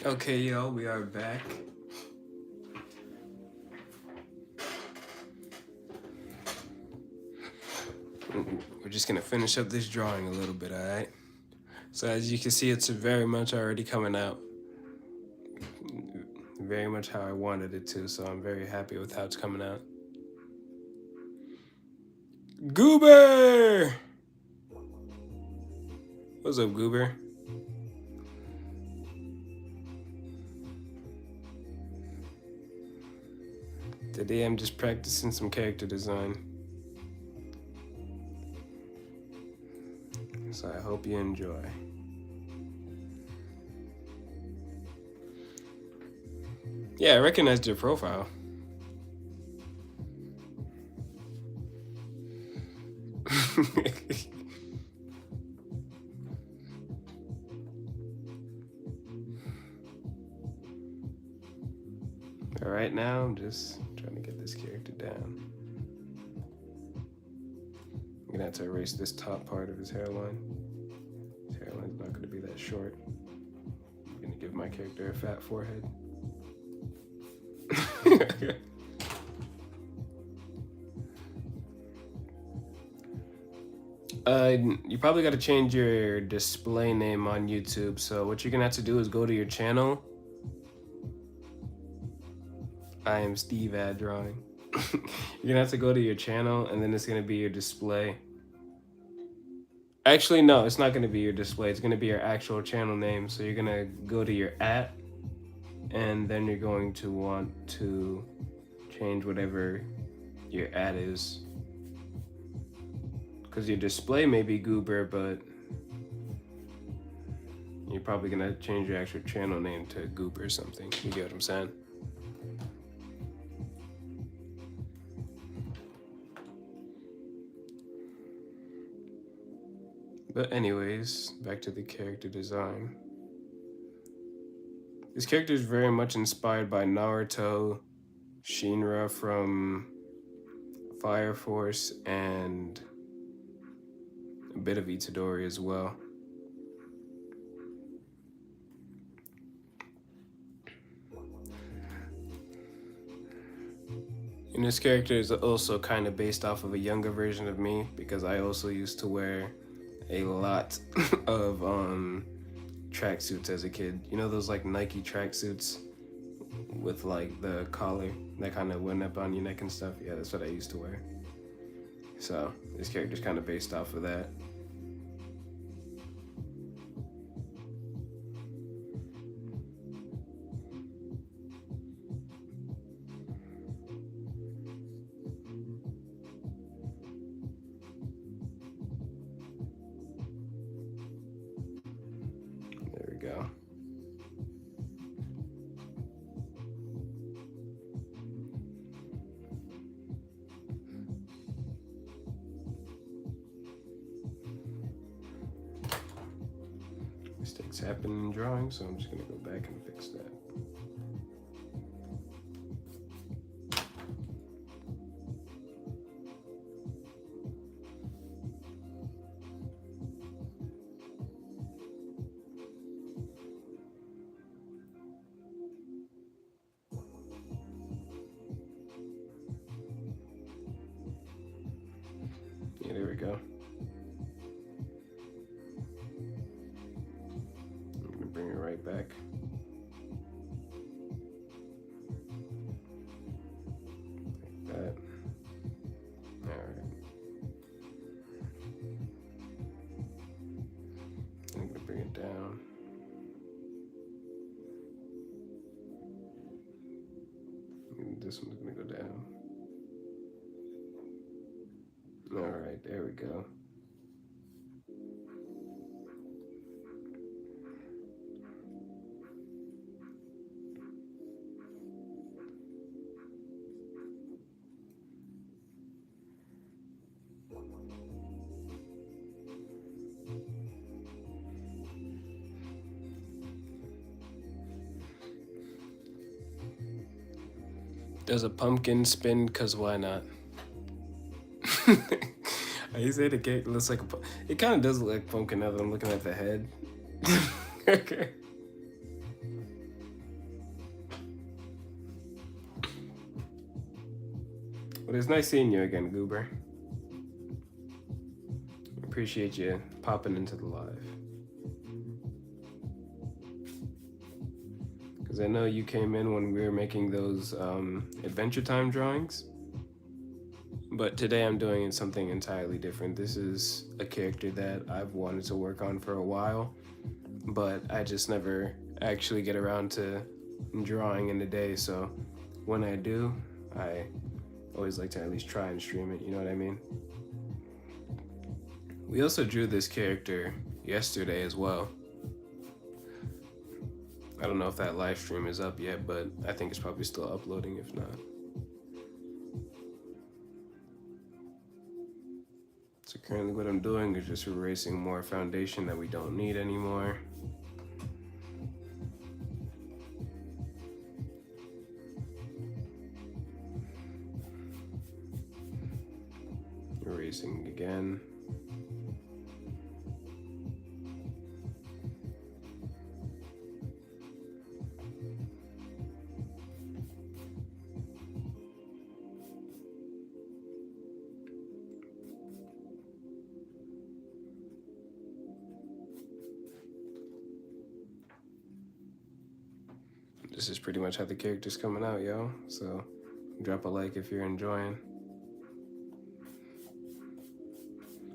Okay, y'all, we are back. We're just gonna finish up this drawing a little bit, all right? So as you can see, it's very much already coming out. Very much how I wanted it to, so I'm very happy with how it's coming out. Goober! What's up, Goober? Today I'm just practicing some character design. So I hope you enjoy. Yeah, I recognized your profile. All right, now I'm just trying to get this character down. I'm gonna have to erase this top part of his hairline. His hairline's not gonna be that short. I'm gonna give my character a fat forehead. You probably got to change your display name on YouTube. So what you're gonna have to do is go to your channel. I am Steve Ad Drawing. You're gonna have to go to your channel, and then it's gonna be your display. Actually, no, it's not gonna be your display. It's gonna be your actual channel name. So you're gonna go to your @ and then you're going to want to change whatever your @ is. Because your display may be Goober, but you're probably gonna change your actual channel name to Goober or something. You get what I'm saying? But anyways, back to the character design. This character is very much inspired by Naruto, Shinra from Fire Force, and a bit of Itadori as well. And this character is also kind of based off of a younger version of me, because I also used to wear a lot of tracksuits as a kid. You know those like Nike tracksuits with like the collar that kind of went up on your neck and stuff? Yeah, that's what I used to wear. So this character's kind of based off of that. There we go. Mistakes happen in drawing, so I'm just gonna go back and fix that. Yeah, there we go. I'm gonna bring it right back. Like that. Alright. I'm gonna bring it down. And this one's gonna go down. Alright, there we go. Does a pumpkin spin? Cause why not? You say the cake looks like it kind of does look like pumpkin now that I'm looking at the head. Okay. But it's nice seeing you again, Goober. Appreciate you popping into the live. Because I know you came in when we were making those Adventure Time drawings. But today I'm doing something entirely different. This is a character that I've wanted to work on for a while, but I just never actually get around to drawing in the day. So when I do, I always like to at least try and stream it, you know what I mean? We also drew this character yesterday as well. I don't know if that live stream is up yet, but I think it's probably still uploading if not. So currently what I'm doing is just erasing more foundation that we don't need anymore. Erasing again. This is pretty much how the character's coming out, yo. So drop a like if you're enjoying.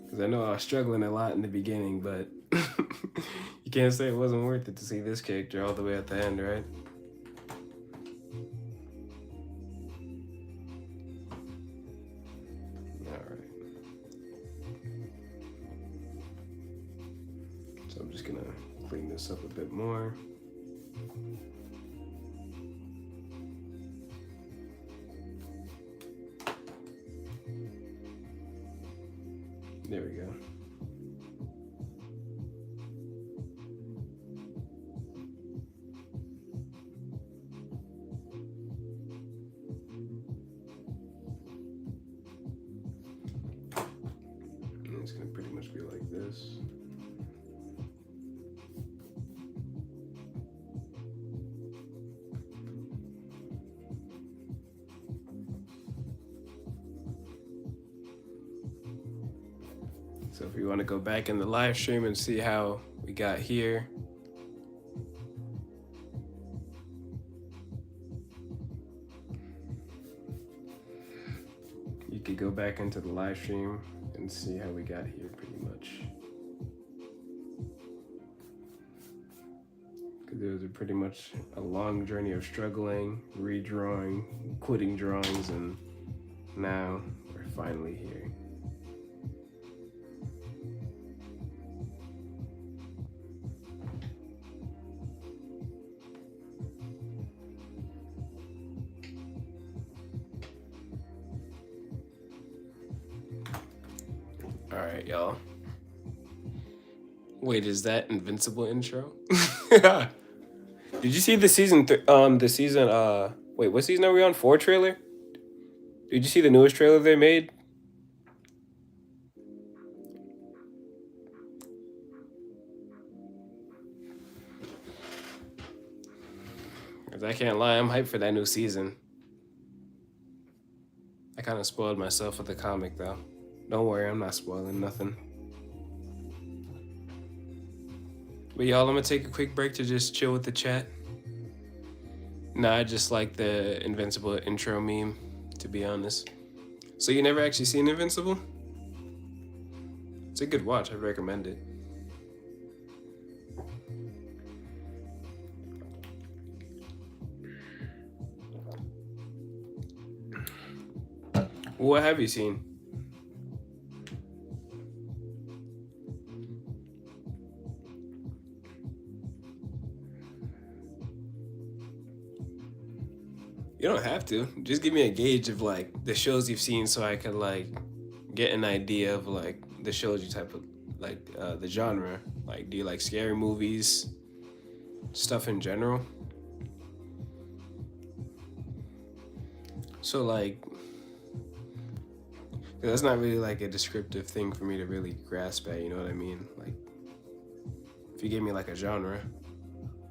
Because I know I was struggling a lot in the beginning, but you can't say it wasn't worth it to see this character all the way at the end, right? Alright. So I'm just gonna clean this up a bit more. There we go. And it's gonna pretty much be like this. So if you want to go back in the live stream and see how we got here, you could go back into the live stream and see how we got here pretty much. Because there was pretty much a long journey of struggling, redrawing, quitting drawings, and now we're finally here. All right, y'all. Wait, is that Invincible intro? Did you see the wait, what season are we on? 4 trailer? Did you see the newest trailer they made? Cause I can't lie, I'm hyped for that new season. I kind of spoiled myself with the comic though. Don't worry, I'm not spoiling nothing. But y'all, I'm gonna take a quick break to just chill with the chat. Nah, I just like the Invincible intro meme, to be honest. So you never actually seen Invincible? It's a good watch, I'd recommend it. What have you seen? You don't have to. Just give me a gauge of like the shows you've seen so I could like get an idea of like the shows you type of like the genre. Like, do you like scary movies? Stuff in general? So like, that's not really like a descriptive thing for me to really grasp at, you know what I mean? Like, if you gave me like a genre,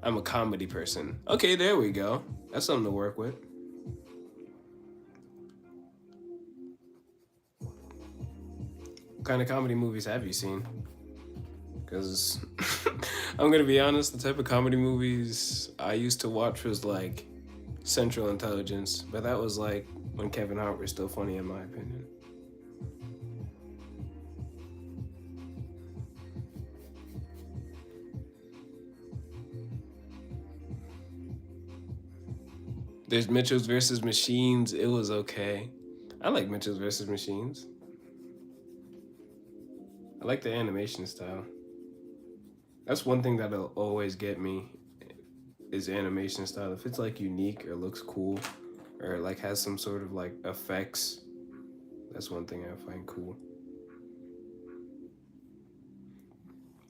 I'm a comedy person. Okay, there we go. That's something to work with. kind of comedy movies have you seen? Because I'm gonna be honest, the type of comedy movies I used to watch was like Central Intelligence, but that was like when Kevin Hart was still funny, in my opinion. There's Mitchell's versus Machines. It was okay. I like Mitchell's versus Machines. I like the animation style. That's one thing that'll always get me is animation style. If it's like unique or looks cool or like has some sort of like effects, that's one thing I find cool.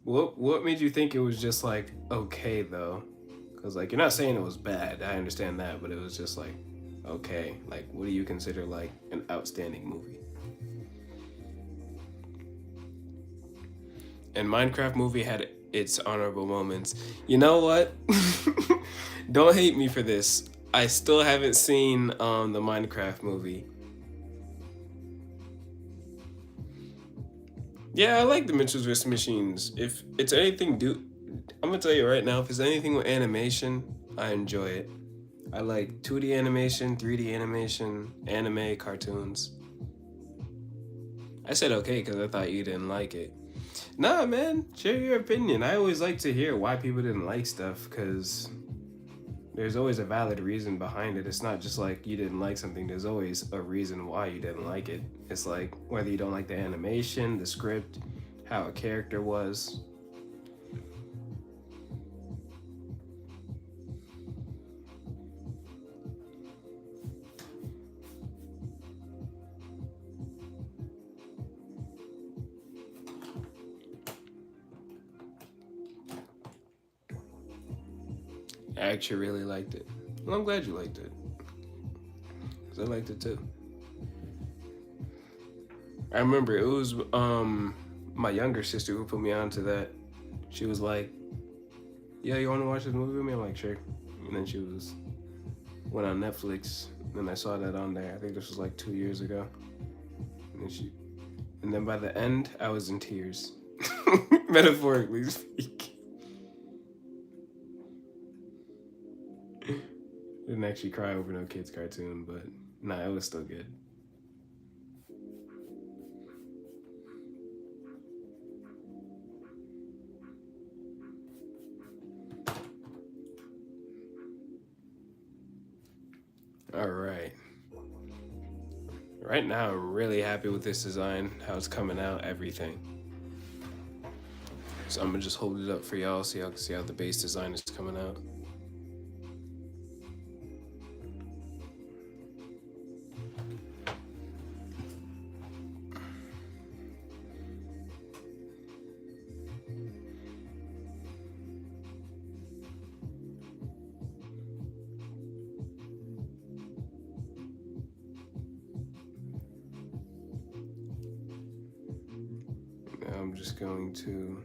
What made you think it was just like okay though? Cause like you're not saying it was bad. I understand that, but it was just like okay. Like what do you consider like an outstanding movie? And Minecraft movie had its honorable moments. You know what? Don't hate me for this. I still haven't seen the Minecraft movie. Yeah, I like the Mitchell's vs. Machines. If it's anything, I'm gonna tell you right now. If it's anything with animation, I enjoy it. I like 2D animation, 3D animation, anime, cartoons. I said okay because I thought you didn't like it. Nah, man, share your opinion. I always like to hear why people didn't like stuff because there's always a valid reason behind it. It's not just like you didn't like something, there's always a reason why you didn't like it. It's like whether you don't like the animation, the script, how a character was. I actually really liked it. Well, I'm glad you liked it because I liked it too. I remember it was my younger sister who put me onto that. She was like, "Yeah, you want to watch this movie with me?" I'm like, "Sure." And then she went on Netflix, and I saw that on there. I think this was like 2 years ago. And then by the end, I was in tears, metaphorically speaking. Didn't actually cry over no kids cartoon, but nah, it was still good. All right. Right now, I'm really happy with this design, how it's coming out, everything. So I'm gonna just hold it up for y'all so y'all can see how the base design is coming out. Now I'm just going to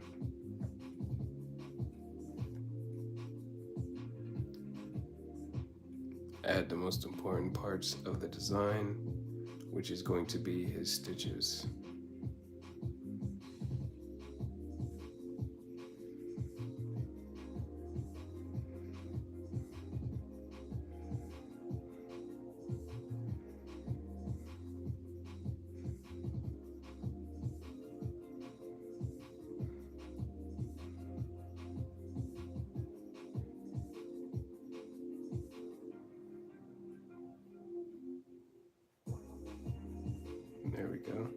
add the most important parts of the design, which is going to be his stitches. There we go.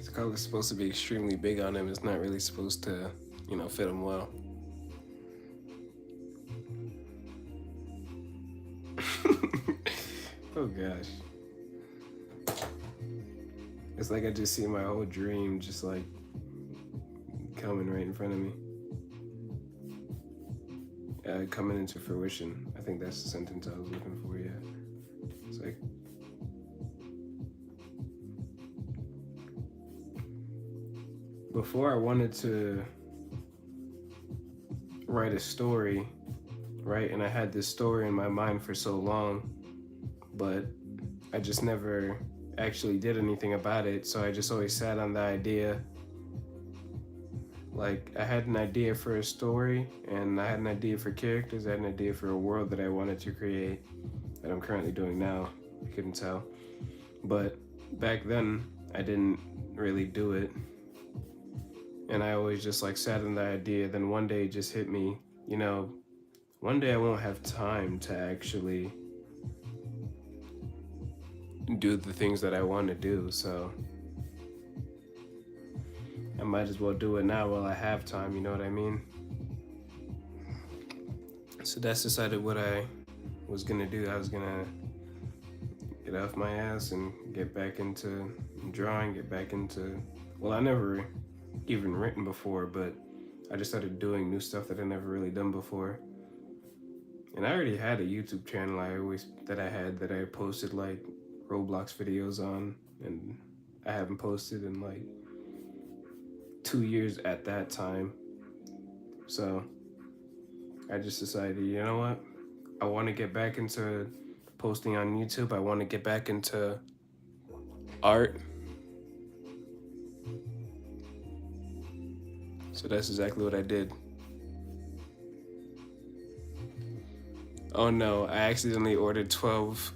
The color's supposed to be extremely big on him. It's not really supposed to, fit him well. Oh gosh. It's like I just see my whole dream just like coming right in front of me. Coming into fruition. I think that's the sentence I was looking for, yeah. It's like, before I wanted to write a story, right? And I had this story in my mind for so long, but I just never actually did anything about it. So I just always sat on the idea. Like, I had an idea for a story, and I had an idea for characters, I had an idea for a world that I wanted to create, that I'm currently doing now. You couldn't tell. But back then, I didn't really do it. And I always just like sat on the idea. Then one day it just hit me, one day I won't have time to actually do the things that I want to do. So I might as well do it now while I have time, you know what I mean? So that's decided what I was gonna do. I was gonna get off my ass and get back into drawing, get back into, well, I never even written before, but I just started doing new stuff that I never really done before. And I already had a YouTube channel that I posted like Roblox videos on, and I haven't posted in like 2 years at that time. So I just decided, you know what? I want to get back into posting on YouTube. I want to get back into art. So that's exactly what I did. Oh no, I accidentally ordered 12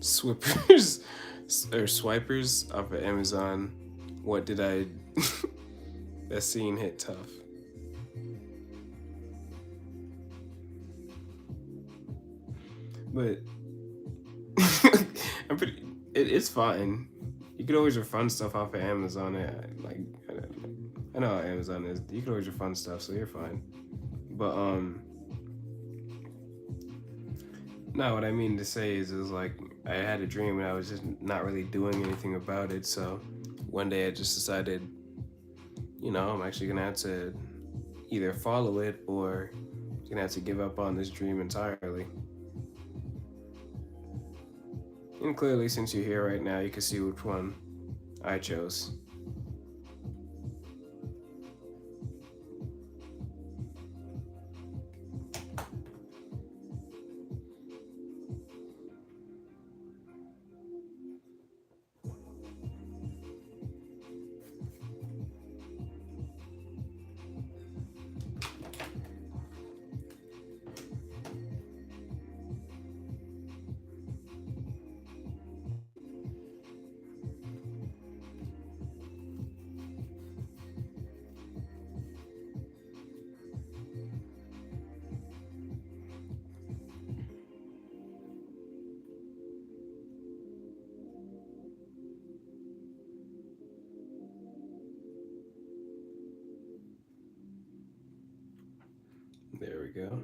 swippers or swipers off of Amazon. What did I... That scene hit tough. But it's fine. You can always refund stuff off of Amazon. I know how Amazon is. You can always refund stuff, so you're fine. But no, what I mean to say is like I had a dream and I was just not really doing anything about it. So one day I just decided, I'm actually gonna have to either follow it or gonna have to give up on this dream entirely. And clearly, since you're here right now, you can see which one I chose. There we go.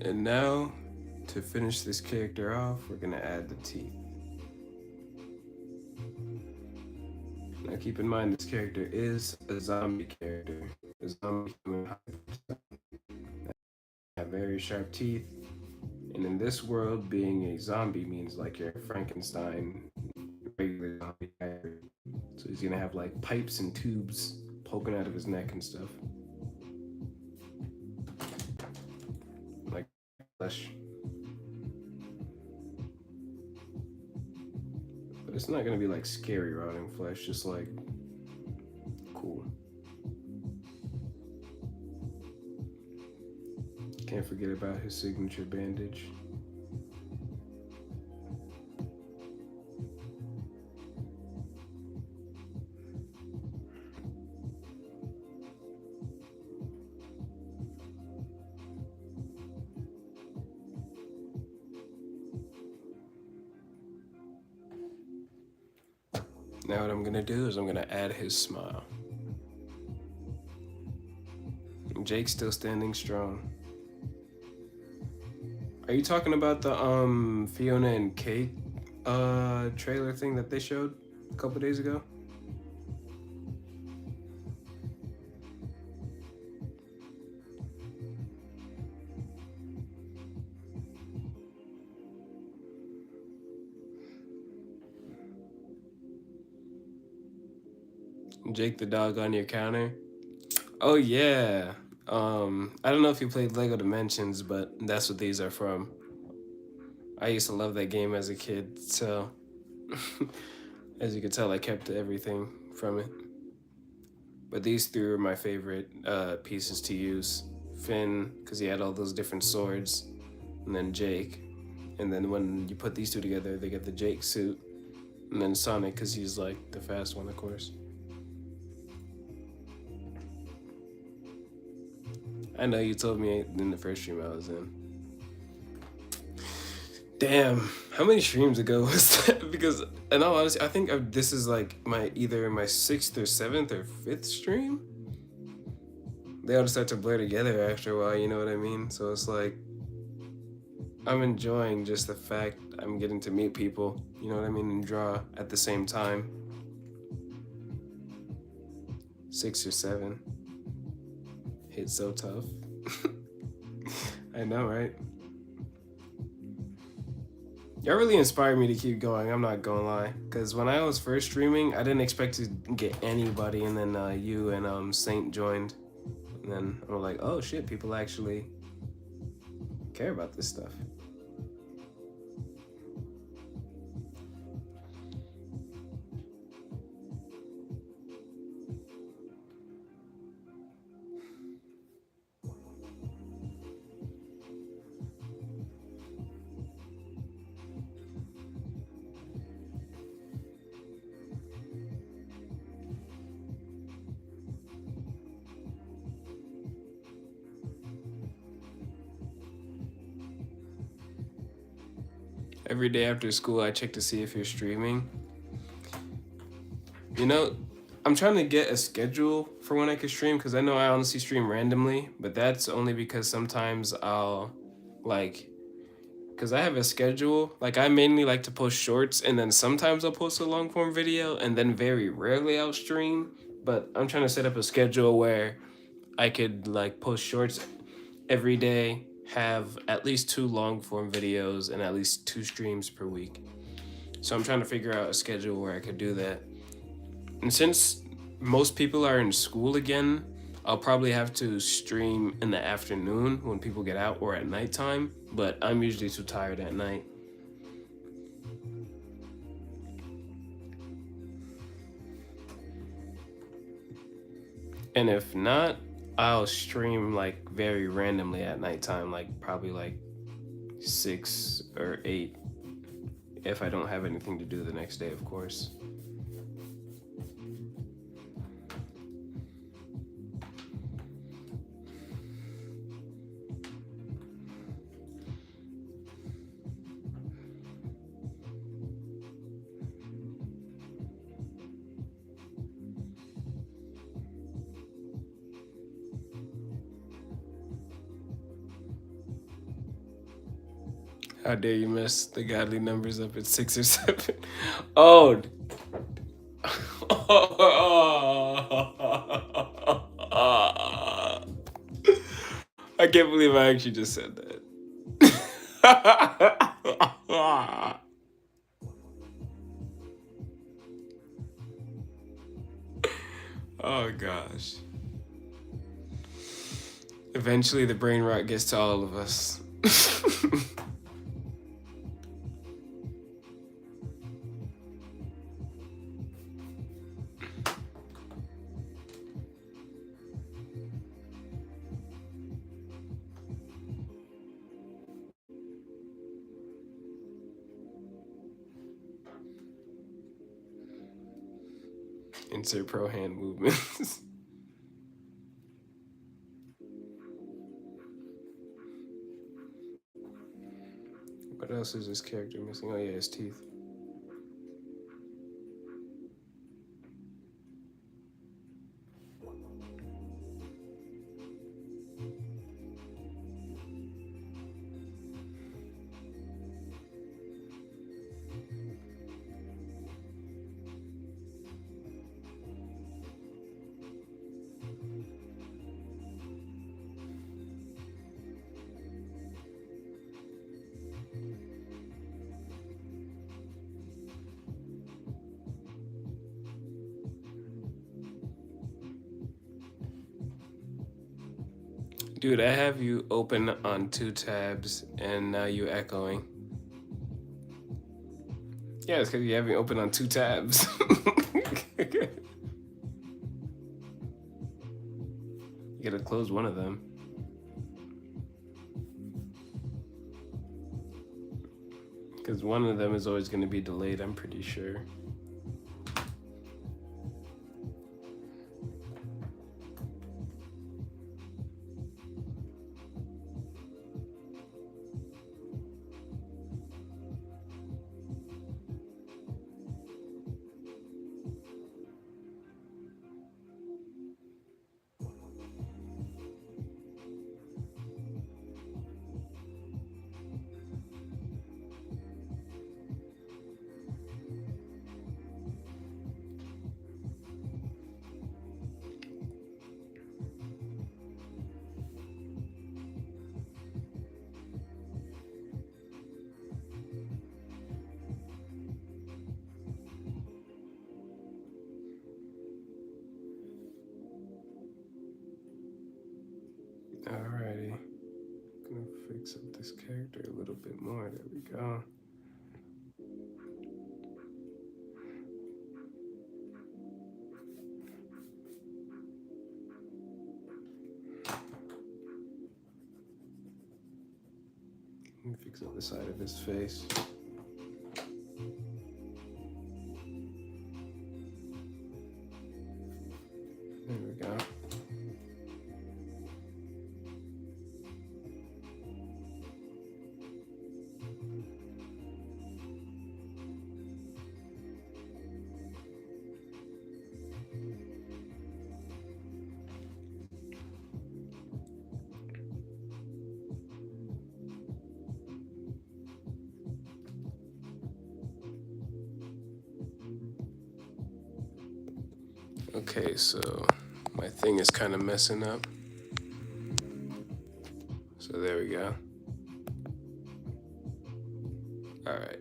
And now, to finish this character off, we're gonna add the teeth. Now keep in mind, this character is a zombie character. A zombie human have very sharp teeth. And in this world, being a zombie means like you're a Frankenstein, regular zombie character. So he's gonna have like pipes and tubes poking out of his neck and stuff. Like flesh. But it's not gonna be like scary rotting flesh, just like cool. Can't forget about his signature bandage. Now what I'm gonna do is I'm gonna add his smile. Jake's still standing strong. Are you talking about the Fiona and Kate trailer thing that they showed a couple days ago? Jake the dog on your counter. Oh yeah. I don't know if you played Lego Dimensions, but that's what these are from. I used to love that game as a kid, so as you can tell, I kept everything from it. But these three are my favorite pieces to use. Finn, because he had all those different swords, and then Jake. And then when you put these two together, they get the Jake suit. And then Sonic, because he's like the fast one, of course. I know you told me in the first stream I was in. Damn, how many streams ago was that? Because in all honesty, I think this is like either my 6th or 7th or 5th stream. They all start to blur together after a while, you know what I mean? So it's like I'm enjoying just the fact I'm getting to meet people, you know what I mean, and draw at the same time. 6 or 7. Hit so tough. I know, right? Y'all really inspired me to keep going, I'm not gonna lie. Because when I was first streaming, I didn't expect to get anybody, and then you and Saint joined. And then I'm like, oh shit, people actually care about this stuff. Every day after school, I check to see if you're streaming. You know, I'm trying to get a schedule for when I can stream, because I know I honestly stream randomly, but that's only because sometimes I'll, like, because I have a schedule. Like, I mainly like to post shorts, and then sometimes I'll post a long form video, and then very rarely I'll stream. But I'm trying to set up a schedule where I could, like, post shorts every day, have at least 2 long form videos, and at least 2 streams per week. So I'm trying to figure out a schedule where I could do that. And since most people are in school again, I'll probably have to stream in the afternoon when people get out, or at nighttime, but I'm usually too tired at night. And if not, I'll stream like very randomly at nighttime, like probably like 6 or 8, if I don't have anything to do the next day, of course. How dare you mess the godly numbers up at 6 or 7? Oh. I can't believe I actually just said that. Oh gosh. Eventually the brain rot gets to all of us. Insert pro hand movements. What else is this character missing? Oh yeah, his teeth. Dude, I have you open on 2 tabs and now you're echoing. Yeah, it's because you have me open on 2 tabs. You gotta close one of them. Because one of them is always gonna be delayed, I'm pretty sure. Alrighty. Gonna fix up this character a little bit more. There we go. Let me fix up the side of his face. There we go. Okay, so my thing is kind of messing up. So there we go. All right.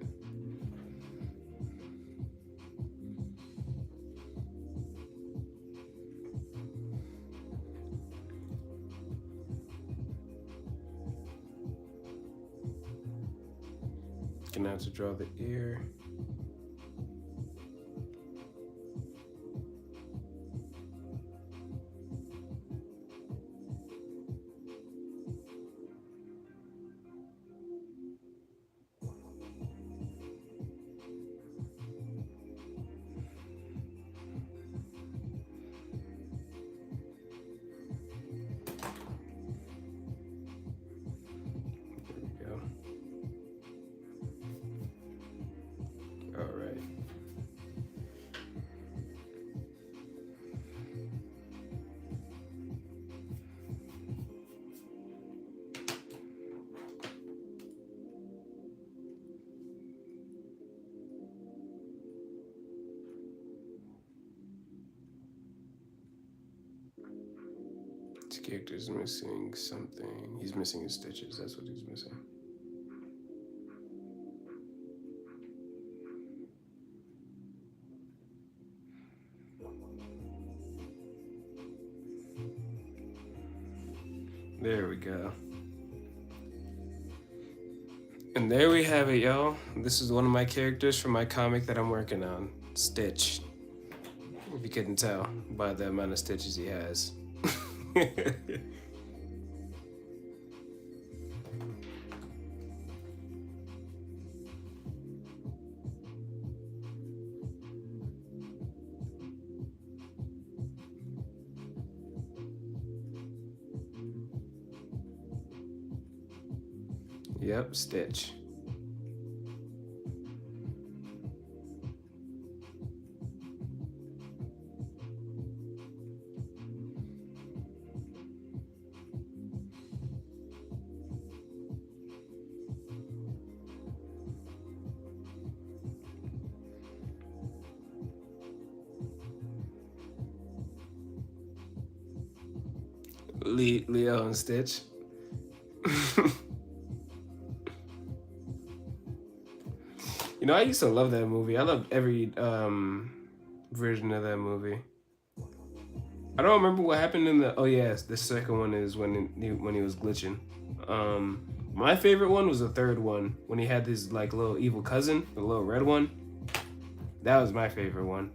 Gonna have to draw the ear. This character's missing something. He's missing his stitches. That's what he's missing. There we go. And there we have it, y'all. This is one of my characters from my comic that I'm working on, Stitch. If you couldn't tell by the amount of stitches he has. Yep, Stitch. Leo and Stitch. You know, I used to love that movie. I loved every version of that movie. I don't remember what happened in the. Oh yes, the second one is when he was glitching. My favorite one was the third one when he had this like little evil cousin, the little red one. That was my favorite one.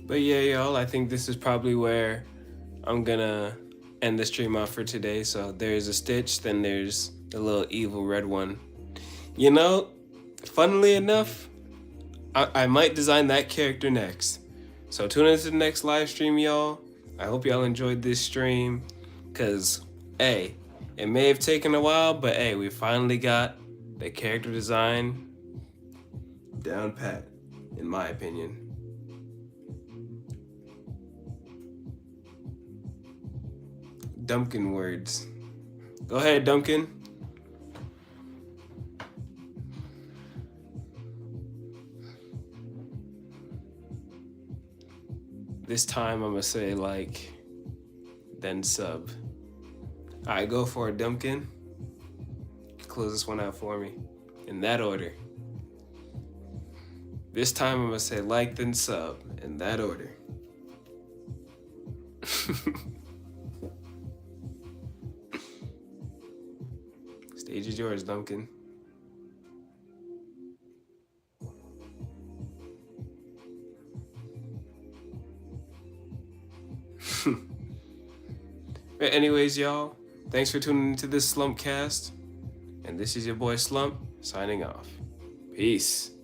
But yeah, y'all, I think this is probably where I'm gonna end the stream off for today. So there's a Stitch, then there's the little evil red one. You know, funnily enough, I might design that character next. So tune into the next live stream, y'all. I hope y'all enjoyed this stream. Cause, hey, it may have taken a while, but hey, we finally got the character design down pat, in my opinion. Dumpkin words. Go ahead, Dumpkin. This time I'm gonna say like, then sub. All right, go for it, Dumpkin. Close this one out for me, in that order. This time I'm gonna say like, then sub, in that order. Stage is yours, Duncan. But anyways, y'all, thanks for tuning into this Slumpcast. And this is your boy Slump, signing off. Peace.